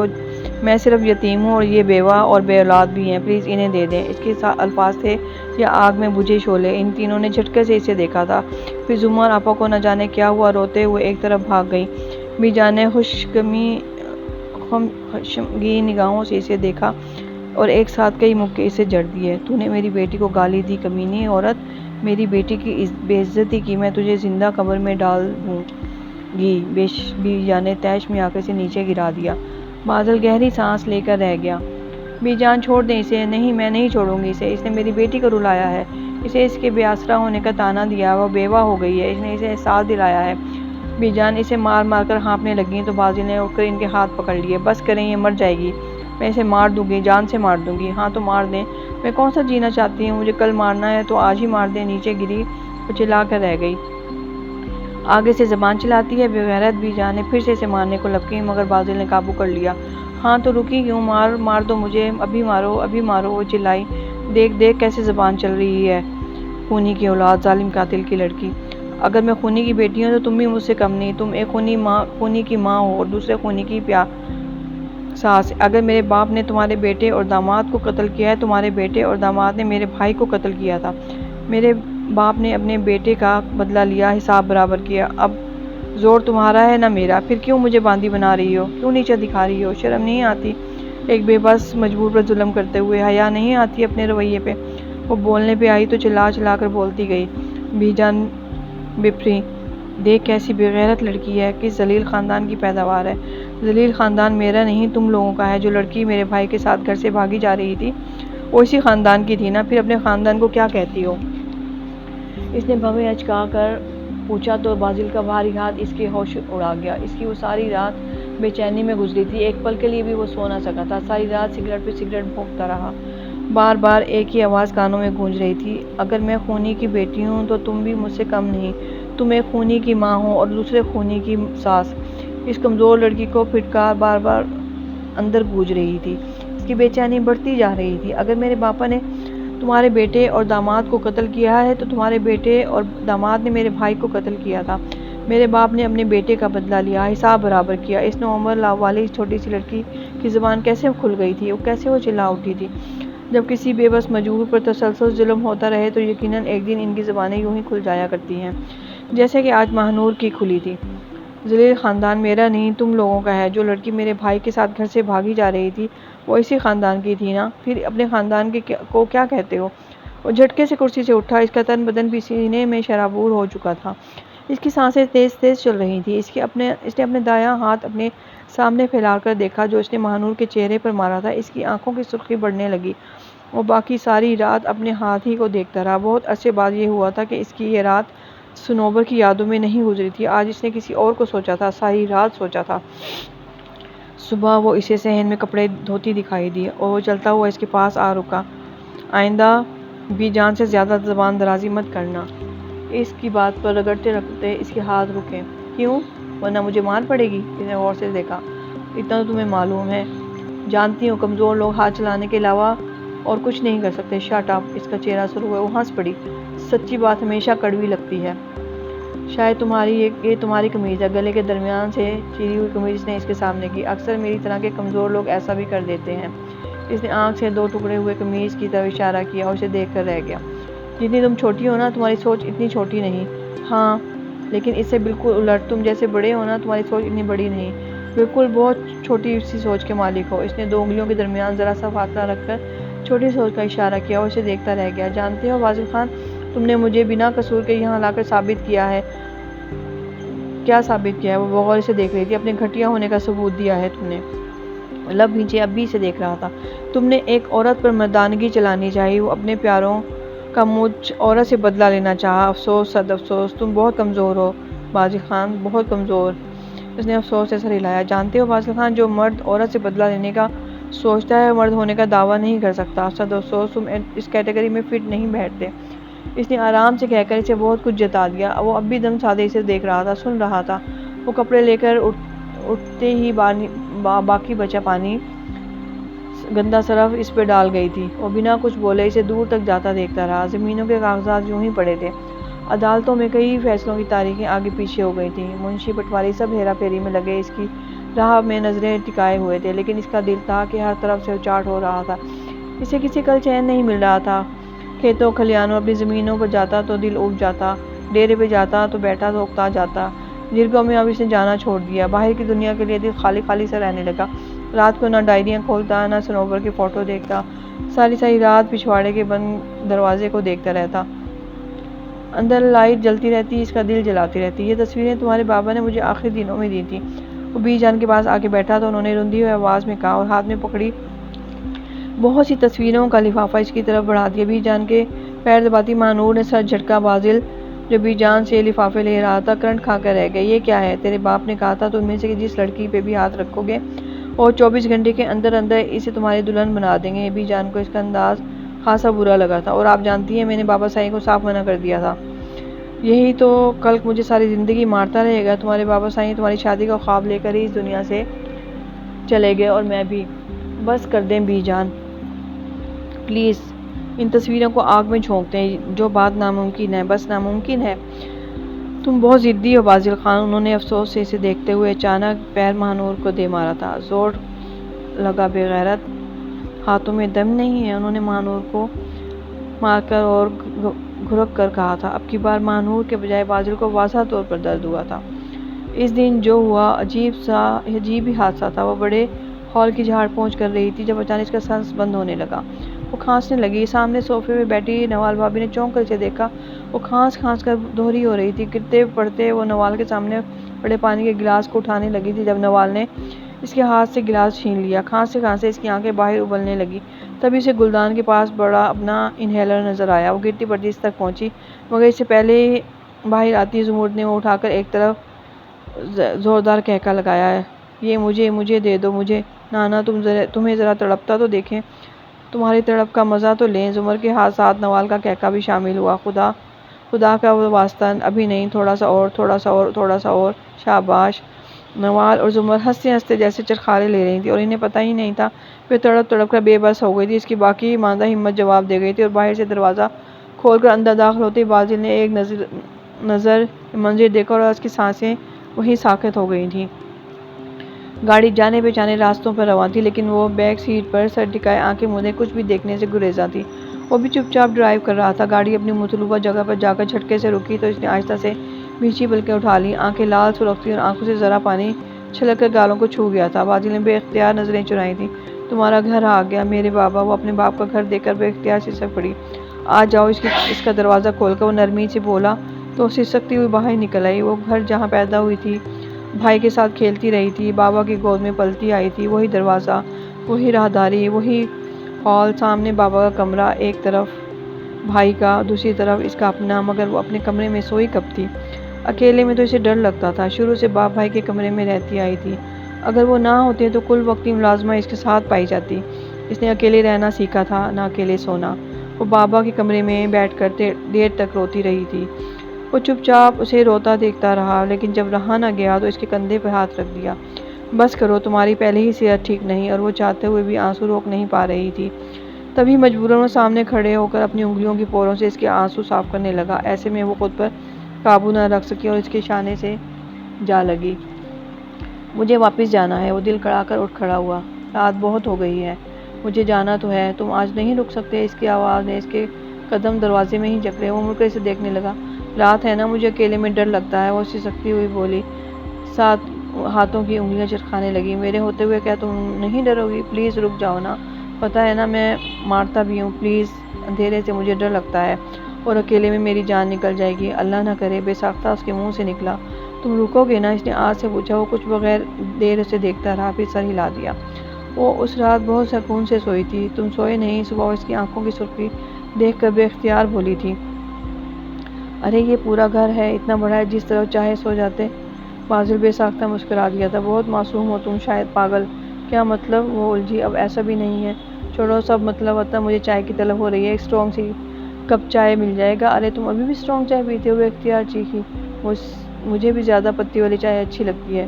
میں صرف یتیم ہوں اور یہ بیوہ اور بے اولاد بھی ہیں۔ پلیز انہیں دے دیں۔ اس کے الفاظ تھے یا آگ میں بجھے شعلے۔ ان تینوں نے جھٹکے سے اسے دیکھا تھا۔ پھر زمر آپا کو نہ جانے کیا ہوا، روتے ہوئے ایک طرف بھاگ گئیں۔ بی جان نے خشمگین نگاہوں سے اسے دیکھا اور ایک ساتھ کئی مکے اسے جڑ دیے۔ تو نے میری بیٹی کو گالی دی، کمینی عورت! میری بیٹی کی بے عزتی کی، میں تجھے زندہ قبر میں ڈال دوں گی۔ بی جان نے طیش میں آ کر اسے نیچے گرا دیا۔ بازل گہری سانس لے کر رہ گیا۔ بی جان چھوڑ دیں اسے۔ نہیں، میں نہیں چھوڑوں گی اسے۔ اس نے میری بیٹی کو رلایا ہے، اسے اس کے بے آسرا ہونے کا طعنہ دیا ہے۔ وہ بیوہ ہو گئی ہے، اس نے اسے احساس دلایا ہے۔ بی جان اسے مار مار کر ہانپنے لگیں تو بازل نے اٹھ کر ان کے ہاتھ پکڑ لیے۔ بس کریں، یہ مر جائے گی، میں اسے مار دوں گی، جان سے مار دوں گی۔ ہاں تو مار دیں، میں کون سا جینا چاہتی ہوں؟ مجھے کل مارنا ہے تو آج ہی مار دیں۔ نیچے گری اور چلا کر رہ گئی۔ آگے سے زبان چلاتی ہے، بے غیرت! بی جان نے پھر سے اسے مارنے کو لپکی، مگر بازل نے قابو کر لیا۔ ہاں تو رکی کیوں؟ مار دو مجھے، ابھی مارو، ابھی مارو! وہ چلائی۔ دیکھ دیکھ کیسے زبان چل رہی ہے، خونی کی اولاد، ظالم قاتل کی لڑکی! اگر میں خونی کی بیٹی ہوں تو تم بھی مجھ سے کم نہیں۔ تم ایک خونی کی ماں ہو اور دوسرے خونی کی ساس۔ اگر میرے باپ نے تمہارے بیٹے اور داماد کو قتل کیا ہے، تمہارے بیٹے اور داماد نے میرے بھائی کو قتل کیا تھا۔ میرے باپ نے اپنے بیٹے کا بدلہ لیا، حساب برابر کیا۔ اب زور تمہارا ہے نہ میرا۔ پھر کیوں مجھے باندھی بنا رہی ہو؟ کیوں نیچا دکھا رہی ہو؟ شرم نہیں آتی ایک بے بس مجبور پر ظلم کرتے ہوئے؟ حیا نہیں آتی اپنے رویے پہ؟ وہ بولنے پہ آئی تو چلا چلا کر بولتی گئی۔ بی جان بپھری، دیکھ کیسی بے غیرت لڑکی ہے، کس ذلیل خاندان کی پیداوار ہے۔ ذلیل خاندان میرا نہیں، تم لوگوں کا ہے۔ جو لڑکی میرے بھائی کے ساتھ گھر سے بھاگی جا رہی تھی وہ اسی خاندان کی تھی نا؟ پھر اپنے خاندان کو کیا کہتی ہو؟ اس نے بھویں اچکا کر پوچھا تو بازل کا بھاری ہاتھ اس کے ہوش اڑا گیا۔ اس کی وہ ساری رات بے چینی میں گزری تھی، ایک پل کے لیے بھی وہ سو نہ سکا تھا۔ ساری رات سگریٹ پہ سگریٹ پھونکتا رہا۔ بار بار ایک ہی آواز کانوں میں گونج رہی تھی، اگر میں خونی کی بیٹی ہوں تو تم بھی مجھ سے کم نہیں۔ تم ایک خونی کی ماں ہو اور دوسرے خونی کی ساس۔ اس کمزور لڑکی کو پھٹکار بار بار اندر گونج رہی تھی۔ اس کی بے چینی بڑھتی جا رہی تھی۔ اگر میرے باپا نے تمہارے بیٹے اور داماد کو قتل کیا ہے تو تمہارے بیٹے اور داماد نے میرے بھائی کو قتل کیا تھا۔ میرے باپ نے اپنے بیٹے کا بدلہ لیا، حساب برابر کیا۔ اس نوعمر والی اس چھوٹی سی لڑکی کی زبان کیسے کھل گئی تھی؟ کیسے وہ چلا اٹھی تھی؟ جب کسی بے بس مجبور پر تسلسل ظلم ہوتا رہے تو یقیناً ایک دن ان کی زبانیں یوں ہی کھل جایا کرتی ہیں جیسے کہ آج ماہنور کی کھلی تھی۔ ذلیل خاندان میرا نہیں، تم لوگوں کا ہے۔ جو لڑکی میرے بھائی کے ساتھ گھر سے بھاگی جا رہی تھی وہ اسی خاندان کی تھی نا؟ پھر اپنے خاندان کو کیا کہتے ہو؟ وہ جھٹکے سے کرسی سے اٹھا۔ اس کا تن بدن بھی سینے میں شرابور ہو چکا تھا۔ اس کی سانسیں تیز تیز چل رہی تھیں۔ اس نے اپنے دایاں ہاتھ اپنے سامنے پھیلا کر دیکھا جو اس نے ماہنور کے چہرے پر مارا تھا۔ اس کی آنکھوں کی سرخی بڑھنے لگی۔ وہ باقی ساری رات اپنے ہاتھ ہی کو دیکھتا رہا۔ بہت عرصے بعد یہ ہوا تھا کہ اس کی یہ رات صنوبر کی یادوں میں نہیں گزری تھی۔ آج اس نے کسی اور کو سوچا تھا، ساری رات سوچا تھا۔ صبح وہ اسے صحن میں کپڑے دھوتی دکھائی دی اور وہ چلتا ہوا اس کے پاس آ رکا۔ آئندہ بی جان سے زیادہ زبان درازی مت کرنا۔ اس کی بات پر رگڑتے رگڑتے اس کے ہاتھ رکے۔ کیوں؟ ورنہ مجھے مار پڑے گی۔ اس نے غور سے دیکھا۔ اتنا تو تمہیں معلوم ہے۔ جانتی ہوں کمزور لوگ ہاتھ چلانے کے علاوہ اور کچھ نہیں کر سکتے۔ Shut up! اس کا چہرہ سرخ ہوا۔ وہ ہنس پڑی۔ سچی بات ہمیشہ کڑوی لگتی ہے۔ شاید یہ تمہاری قمیض ہے۔ گلے کے درمیان سے چیری ہوئی قمیض اس نے اس کے سامنے کی۔ اکثر میری طرح کے کمزور لوگ ایسا بھی کر دیتے ہیں۔ اس نے آنکھ سے 2 ٹکڑے ہوئے قمیض کی طرف اشارہ کیا اور اسے دیکھ کر رہ گیا۔ جتنی تم چھوٹی ہو نا، تمہاری سوچ اتنی چھوٹی نہیں۔ ہاں، لیکن اس سے بالکل الٹ، تم جیسے بڑے ہو نا، تمہاری سوچ اتنی بڑی نہیں۔ بالکل بہت چھوٹی سی سوچ کے مالک ہو۔ اس نے 2 انگلیوں کے درمیان ذرا سا فاصلہ رکھ کر چھوٹی سوچ کا اشارہ کیا اور اسے دیکھتا رہ گیا۔ جانتے ہو فاضل خان، تم نے مجھے بنا قصور کے یہاں لا کر ثابت کیا ہے۔ کیا ثابت کیا ہے؟ وہ بغور سے دیکھ رہی تھی۔ اپنے گھٹیا ہونے کا ثبوت دیا ہے تم نے۔ لب بھینچے اب بھی اسے دیکھ رہا تھا۔ تم نے ایک عورت پر مردانگی چلانی چاہی، وہ اپنے پیاروں کا مجھ عورت سے بدلہ لینا چاہا۔ افسوس، صد افسوس، تم بہت کمزور ہو فاضل خان، بہت کمزور۔ اس نے افسوس سے سر ہلایا۔ جانتے ہو فاضل خان، جو مرد عورت سے بدلہ لینے کا سوچتا ہے مرد ہونے کا دعویٰ نہیں کر سکتا۔ صد افسوس، تم اس کیٹیگری میں فٹ نہیں بیٹھتے۔ اس نے آرام سے کہہ کر اسے بہت کچھ جتا دیا۔ وہ اب بھی دم سادے اسے دیکھ رہا تھا، سن رہا تھا۔ وہ کپڑے لے کر اٹھتے ہی باقی بچا پانی گندا سرف اس پہ ڈال گئی تھی۔ وہ بنا کچھ بولے اسے دور تک جاتا دیکھتا رہا۔ زمینوں کے کاغذات یوں ہی پڑے تھے۔ عدالتوں میں کئی فیصلوں کی تاریخیں آگے پیچھے ہو گئی تھیں۔ منشی، پٹواری سب ہیرا پھیری میں لگے اس کی راہ میں نظریں ٹکائے ہوئے تھے، لیکن اس کا دل تھا کہ ہر طرف سے اچاٹ ہو رہا تھا۔ اسے کسی کل چین نہیں مل رہا تھا۔ کھیتوں کھلیانوں اپنی زمینوں پر جاتا تو دل اُب جاتا، ڈیرے پہ جاتا تو بیٹھا تو اکتا جاتا۔ جرگوں میں اب اس نے جانا چھوڑ دیا۔ باہر کی دنیا کے لیے دل خالی خالی سا رہنے لگا۔ رات کو نہ ڈائریاں کھولتا، نہ سنوبر کی فوٹو دیکھتا، ساری رات پچھواڑے کے بند دروازے کو دیکھتا رہتا۔ اندر لائٹ جلتی رہتی، اس کا دل جلاتی رہتی۔ یہ تصویریں تمہارے بابا نے مجھے آخری دنوں میں دی تھیں۔ وہ بی جان کے پاس آ کے بیٹھا تو انہوں نے رندی ہوئی آواز میں کہا اور ہاتھ میں پکڑی بہت سی تصویروں کا لفافہ اس کی طرف بڑھا دیا۔ بی جان کے پیر دباتی ماں نور نے سر جھٹکا۔ بازل، جو بی جان سے لفافے لے رہا تھا، کرنٹ کھا کر رہ گیا۔ یہ کیا ہے؟ تیرے باپ نے کہا تھا تم میں سے جس لڑکی پہ بھی ہاتھ رکھو گے اور 24 گھنٹے کے اندر اندر اسے تمہاری دلہن بنا دیں گے۔ بی جان کو اس کا انداز خاصا برا لگا تھا۔ اور آپ جانتی ہیں میں نے بابا سائیں کو صاف منع کر دیا تھا۔ یہی تو کلک مجھے ساری زندگی مارتا رہے گا۔ تمہارے بابا سائیں تمہاری شادی کا خواب لے کر ہی اس دنیا سے چلے گئے اور میں بھی۔ بس کر دیں بی جان، پلیز۔ ان تصویروں کو آگ میں جھونک دیں۔ جو بات ناممکن ہے، بس ناممکن ہے۔ تم بہت ضدی ہو فاضل خان۔ انہوں نے افسوس سے اسے دیکھتے ہوئے اچانک پیر ماں نور کو دے مارا تھا۔ زور لگا بے غیرت، ہاتھوں میں دم نہیں ہے؟ انہوں نے ماں نور کو مار کر اور گھرک کر کہا تھا۔ اب کی بار ماں نور کے بجائے بازل کو واضح طور پر درد ہوا تھا۔ اس دن جو ہوا عجیب ہی حادثہ تھا۔ وہ بڑے ہال کی جھاڑ پونچھ کر رہی تھی جب اچانک اس کا سانس بند ہونے لگا۔ وہ کھانسنے لگی۔ سامنے صوفے پہ بیٹھی نوال بھابی نے چونک کر اسے دیکھا۔ وہ کھانس کر دوہری ہو رہی تھی۔ گرتے پڑتے وہ نوال کے سامنے پڑے پانی کے گلاس کو اٹھانے لگی تھی جب نوال نے اس کے ہاتھ سے گلاس چھین لیا۔ کھانستے اس کی آنکھیں باہر ابلنے لگی۔ تبھی اسے گلدان کے پاس بڑا اپنا انہیلر نظر آیا۔ وہ گرتی پڑتی اس تک پہنچی، مگر اس سے پہلے باہر آتی زمرد نے وہ اٹھا کر ایک طرف زوردار کہکا لگایا، یہ مجھے دے دو، مجھے۔ نانا، تمہیں ذرا تڑپتا تو دیکھیں، تمہاری تڑپ کا مزہ تو لیں۔ زمر کے ساتھ نوال کا کہکا بھی شامل ہوا۔ خدا کا واسطہ، ابھی نہیں، تھوڑا سا اور، تھوڑا سا اور، تھوڑا سا اور، شاباش۔ نوال اور زمر ہنستے ہنستے جیسے چرخارے لے رہی تھی اور انہیں پتہ ہی نہیں تھا وہ تڑپ کر بے بس ہو گئی تھی۔ اس کی باقی ماندہ ہمت جواب دے گئی تھی اور باہر سے دروازہ کھول کر اندر داخل ہوتے ہی بازل نے ایک نظر منظر دیکھا اور اس کی سانسیں وہیں ساکت ہو گئی تھیں۔ گاڑی جانے پہچانے راستوں پر رواں تھی، لیکن وہ بیک سیٹ پر سر ٹکائے آنکھیں مودے کچھ بھی دیکھنے سے گریزاں تھی۔ وہ بھی چپ چاپ ڈرائیو کر رہا تھا۔ گاڑی اپنی مطلوبہ جگہ پر جا کر جھٹکے سے رکی تو اس نے آہستہ سے بھینچی پلکیں اٹھا لیں۔ آنکھیں لال سرخ تھیں اور آنکھوں سے ذرا پانی چھلک کر گالوں کو چھو گیا تھا۔ بازل نے بے اختیار نظریں چرائی تھیں۔ تمہارا گھر آ گیا میرے بابا۔ وہ اپنے باپ کا گھر دیکھ کر بے اختیار سسک پڑی۔ آ جاؤ، اس کا دروازہ کھول کر وہ نرمی سے بولا تو سسکتی ہوئی باہر نکل آئی۔ وہ گھر جہاں پیدا ہوئی تھی، بھائی کے ساتھ کھیلتی رہی تھی، بابا کی گود میں پلتی آئی تھی، وہی دروازہ، وہی راہداری، وہی ہال۔ سامنے بابا کا کمرہ، ایک طرف بھائی کا، دوسری طرف اس کا اپنا، مگر وہ اپنے کمرے میں سوئی کب تھی؟ اکیلے میں تو اسے ڈر لگتا تھا۔ شروع سے باپ بھائی کے کمرے میں رہتی آئی تھی۔ اگر وہ نہ ہوتے تو کل وقتی ملازمہ اس کے ساتھ پائی جاتی۔ اس نے اکیلے رہنا سیکھا تھا، نہ اکیلے سونا۔ وہ بابا کے کمرے میں بیٹھ کر دیر تک روتی رہی تھی۔ وہ چپ چاپ اسے روتا دیکھتا رہا، لیکن جب رہا نہ گیا تو اس کے کندھے پر ہاتھ رکھ دیا۔ بس کرو، تمہاری پہلے ہی صحت ٹھیک نہیں۔ اور وہ چاہتے ہوئے بھی آنسو روک نہیں پا رہی تھی۔ تبھی مجبوراً وہ سامنے کھڑے ہو کر اپنی انگلیوں کی پوروں سے اس کے آنسو صاف کرنے لگا۔ ایسے میں وہ خود پر قابو نہ رکھ سکی اور اس کے شانے سے جا لگی۔ مجھے واپس جانا ہے۔ وہ دل کڑا کر اٹھ کھڑا ہوا۔ رات بہت ہو گئی ہے، مجھے جانا تو ہے۔ تم آج نہیں رک سکتے؟ اس کی آواز نے اس کے قدم دروازے میں ہی جکڑے۔ وہ مڑ کر اسے دیکھنے لگا۔ رات ہے نا، مجھے اکیلے میں ڈر لگتا ہے، وہ سسکتی ہوئی بولی۔ ہاتھوں کی انگلیاں چرخانے لگی۔ میرے ہوتے ہوئے کیا تم نہیں ڈرو گی؟ پلیز رک جاؤ نا، پتہ ہے نا میں مارتا بھی ہوں، پلیز، اندھیرے سے مجھے ڈر لگتا ہے اور اکیلے میں میری جان نکل جائے گی۔ اللہ نہ کرے، بے ساختہ اس کے منہ سے نکلا۔ تم رکو گے نا؟ اس نے آج سے پوچھا۔ وہ کچھ بغیر دیر اسے دیکھتا رہا، پھر سر ہلا دیا۔ وہ اس رات بہت سکون سے سوئی تھی۔ تم سوئے نہیں؟ صبح اس کی آنکھوں کی سرخی دیکھ کر بے اختیار بولی تھی۔ ارے یہ پورا گھر ہے، اتنا بڑا ہے، جس طرح چاہے سو جاتے۔ بازل بے ساختہ مسکرا دیا تھا۔ بہت معصوم ہو تم، شاید پاگل۔ کیا مطلب؟ وہ الجھی۔ اب ایسا بھی نہیں ہے، چھوڑو سب مطلب وطن، مجھے چائے کی طلب ہو رہی ہے، ایک اسٹرانگ سی کپ چائے مل جائے گا؟ ارے تم ابھی بھی اسٹرانگ چائے پیتے ہو؟ بے اختیار چیخی۔ مجھے بھی زیادہ پتی والی چائے اچھی لگتی ہے۔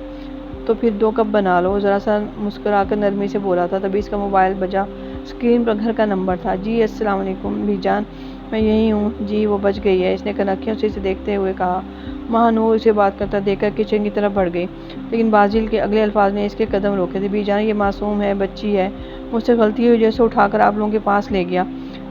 تو پھر 2 کپ بنا لو، ذرا سا مسکرا کر نرمی سے بولا تھا۔ تبھی اس کا موبائل بجا۔ اسکرین پر گھر کا نمبر تھا۔ جی السلام علیکم بی جان، میں یہی ہوں جی۔ وہ بج گئی ہے، اس نے کنکھیوں سے اسے دیکھتے ہوئے کہا۔ ماہ نور اسے بات کرتا دیکھ کر کچن کی طرف بڑھ گئی، لیکن بازل کے اگلے الفاظ نے اس کے قدم روکے تھے۔ بی جان یہ معصوم ہے، بچی ہے، مجھ سے غلطی ہوئی، جیسے اٹھا کر آپ لوگوں کے پاس لے گیا۔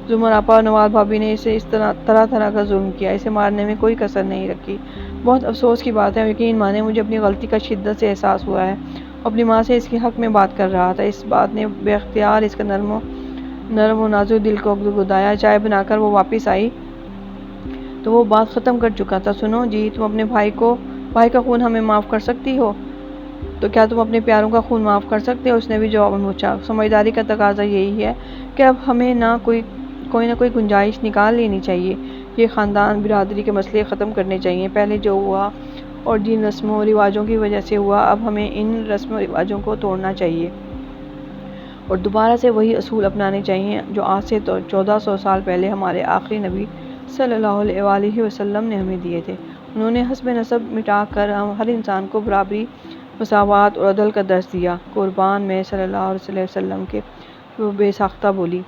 زمر آپا اور نواز بھابی نے اسے اس طرح کا ظلم کیا، اسے مارنے میں کوئی کسر نہیں رکھی۔ بہت افسوس کی بات ہے، یقین مانیں مجھے اپنی غلطی کا شدت سے احساس ہوا ہے۔ اپنی ماں سے اس کے حق میں بات کر رہا تھا۔ اس بات نے بے اختیار اس کا نرم و نازک دل کو گدگدایا۔ چائے بنا کر وہ واپس آئی تو وہ بات ختم کر چکا تھا۔ سنو جی، تم اپنے بھائی کا خون ہمیں معاف کر سکتی ہو تو کیا تم اپنے پیاروں کا خون معاف کر سکتے ہو؟ اس نے بھی جواب میں پوچھا۔ سمجھداری کا تقاضا یہی ہے کہ اب ہمیں کوئی نہ کوئی گنجائش نکال لینی چاہیے۔ یہ خاندان برادری کے مسئلے ختم کرنے چاہیے۔ پہلے جو ہوا اور جن رسم و رواجوں کی وجہ سے ہوا، اب ہمیں ان رسم و رواجوں کو توڑنا چاہیے اور دوبارہ سے وہی اصول اپنانے چاہیے جو آج سے 1400 سال پہلے ہمارے آخری نبی صلی اللہ علیہ وآلہ وسلم نے ہمیں دیے تھے۔ انہوں نے حسب نسب مٹا کر ہر انسان کو برابری، مساوات اور عدل کا درس دیا۔ قربان میں صلی اللہ علیہ وسلم کے، وہ بے ساختہ بولی۔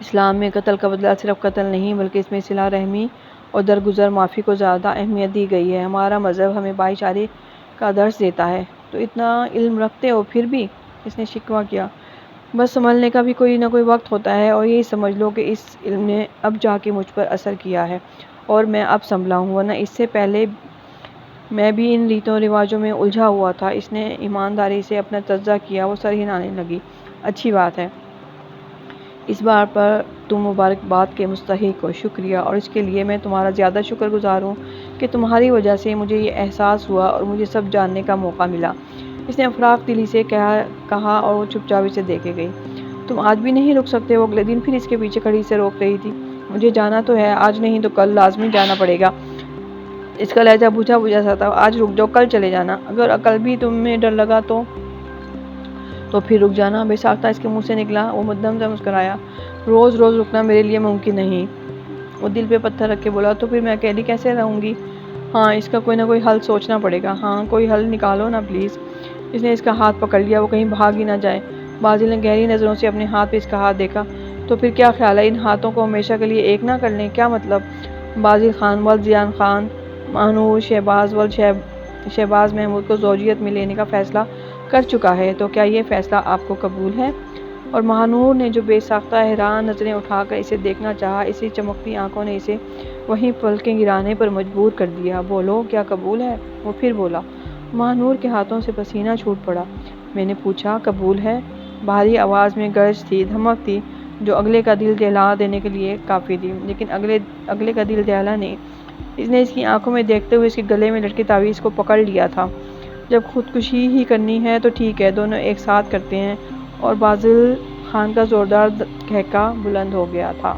اسلام میں قتل کا بدلہ صرف قتل نہیں، بلکہ اس میں صلہ رحمی اور درگزر معافی کو زیادہ اہمیت دی گئی ہے۔ ہمارا مذہب ہمیں بھائی چارے کا درس دیتا ہے۔ تو اتنا علم رکھتے ہو پھر بھی؟ اس نے شکوہ کیا۔ بس سنبھلنے کا بھی کوئی نہ کوئی وقت ہوتا ہے، اور یہی سمجھ لو کہ اس علم نے اب جا کے مجھ پر اثر کیا ہے اور میں اب سنبھلا ہوں، ورنہ اس سے پہلے میں بھی ان ریتوں رواجوں میں الجھا ہوا تھا۔ اس نے ایمانداری سے اپنا تجزیہ کیا۔ وہ سر ہلانے لگی۔ اچھی بات ہے، اس بات پر تم مبارکباد کے مستحق ہو۔ شکریہ، اور اس کے لیے میں تمہارا زیادہ شکر گزار ہوں کہ تمہاری وجہ سے مجھے یہ احساس ہوا اور مجھے سب جاننے کا موقع ملا۔ اس نے افراط دلی سے کہا اور وہ چپ چاپ اسے دیکھے گئی۔ تم آج بھی نہیں رک سکتے؟ وہ اگلے دن پھر اس کے پیچھے کھڑی سے روک رہی تھی۔ مجھے جانا تو ہے، آج نہیں تو کل لازمی جانا پڑے گا۔ اس کا لہجہ بوجھا بوجھا سا تھا۔ آج رک جاؤ، کل چلے جانا۔ اگر کل بھی تمہیں ڈر لگا تو پھر رک جانا۔ بے ساختہ اس کے منہ سے نکلا۔ وہ مدھم سے مسکرایا۔ روز رکنا میرے لیے ممکن نہیں۔ وہ دل پہ پتھر رکھ کے بولا۔ تو پھر میں اکیلی کیسے رہوں گی؟ ہاں، اس کا کوئی نہ کوئی حل سوچنا پڑے گا۔ ہاں، کوئی حل نکالو نا پلیز۔ اس نے اس کا ہاتھ پکڑ لیا، وہ کہیں بھاگ ہی نہ جائے۔ بازل نے گہری نظروں سے اپنے ہاتھ پہ اس کا ہاتھ دیکھا۔ تو پھر کیا خیال ہے، ان ہاتھوں کو ہمیشہ کے لیے ایک نہ کر لیں؟ کیا مطلب؟ بازل خان ولد زیان خان، ماہ نور شہباز ولد شہباز محمود کو زوجیت میں لینے کا فیصلہ کر چکا ہے، تو کیا یہ فیصلہ آپ کو قبول ہے؟ اور ماہ نور نے جو بے ساختہ حیران نظریں اٹھا کر اسے دیکھنا چاہا، اسی چمکتی آنکھوں نے اسے وہیں پلکیں گرانے پر مجبور کر دیا۔ بولو، کیا قبول ہے؟ وہ پھر بولا۔ ماہ نور کے ہاتھوں سے پسینہ چھوٹ پڑا۔ میں نے پوچھا، قبول ہے؟ بھاری آواز میں گرج تھی، دھمک تھی، جو اگلے کا دل دہلا دینے کے لیے کافی تھی، لیکن اگلے کا دل دہلا نہیں۔ اس نے اس کی آنکھوں میں دیکھتے ہوئے اس کے گلے میں لٹکے تعویذ کو پکڑ لیا تھا۔ جب خودکشی ہی کرنی ہے تو ٹھیک ہے، دونوں ایک ساتھ کرتے ہیں۔ اور بازل خان کا زوردار کہکا بلند ہو گیا تھا۔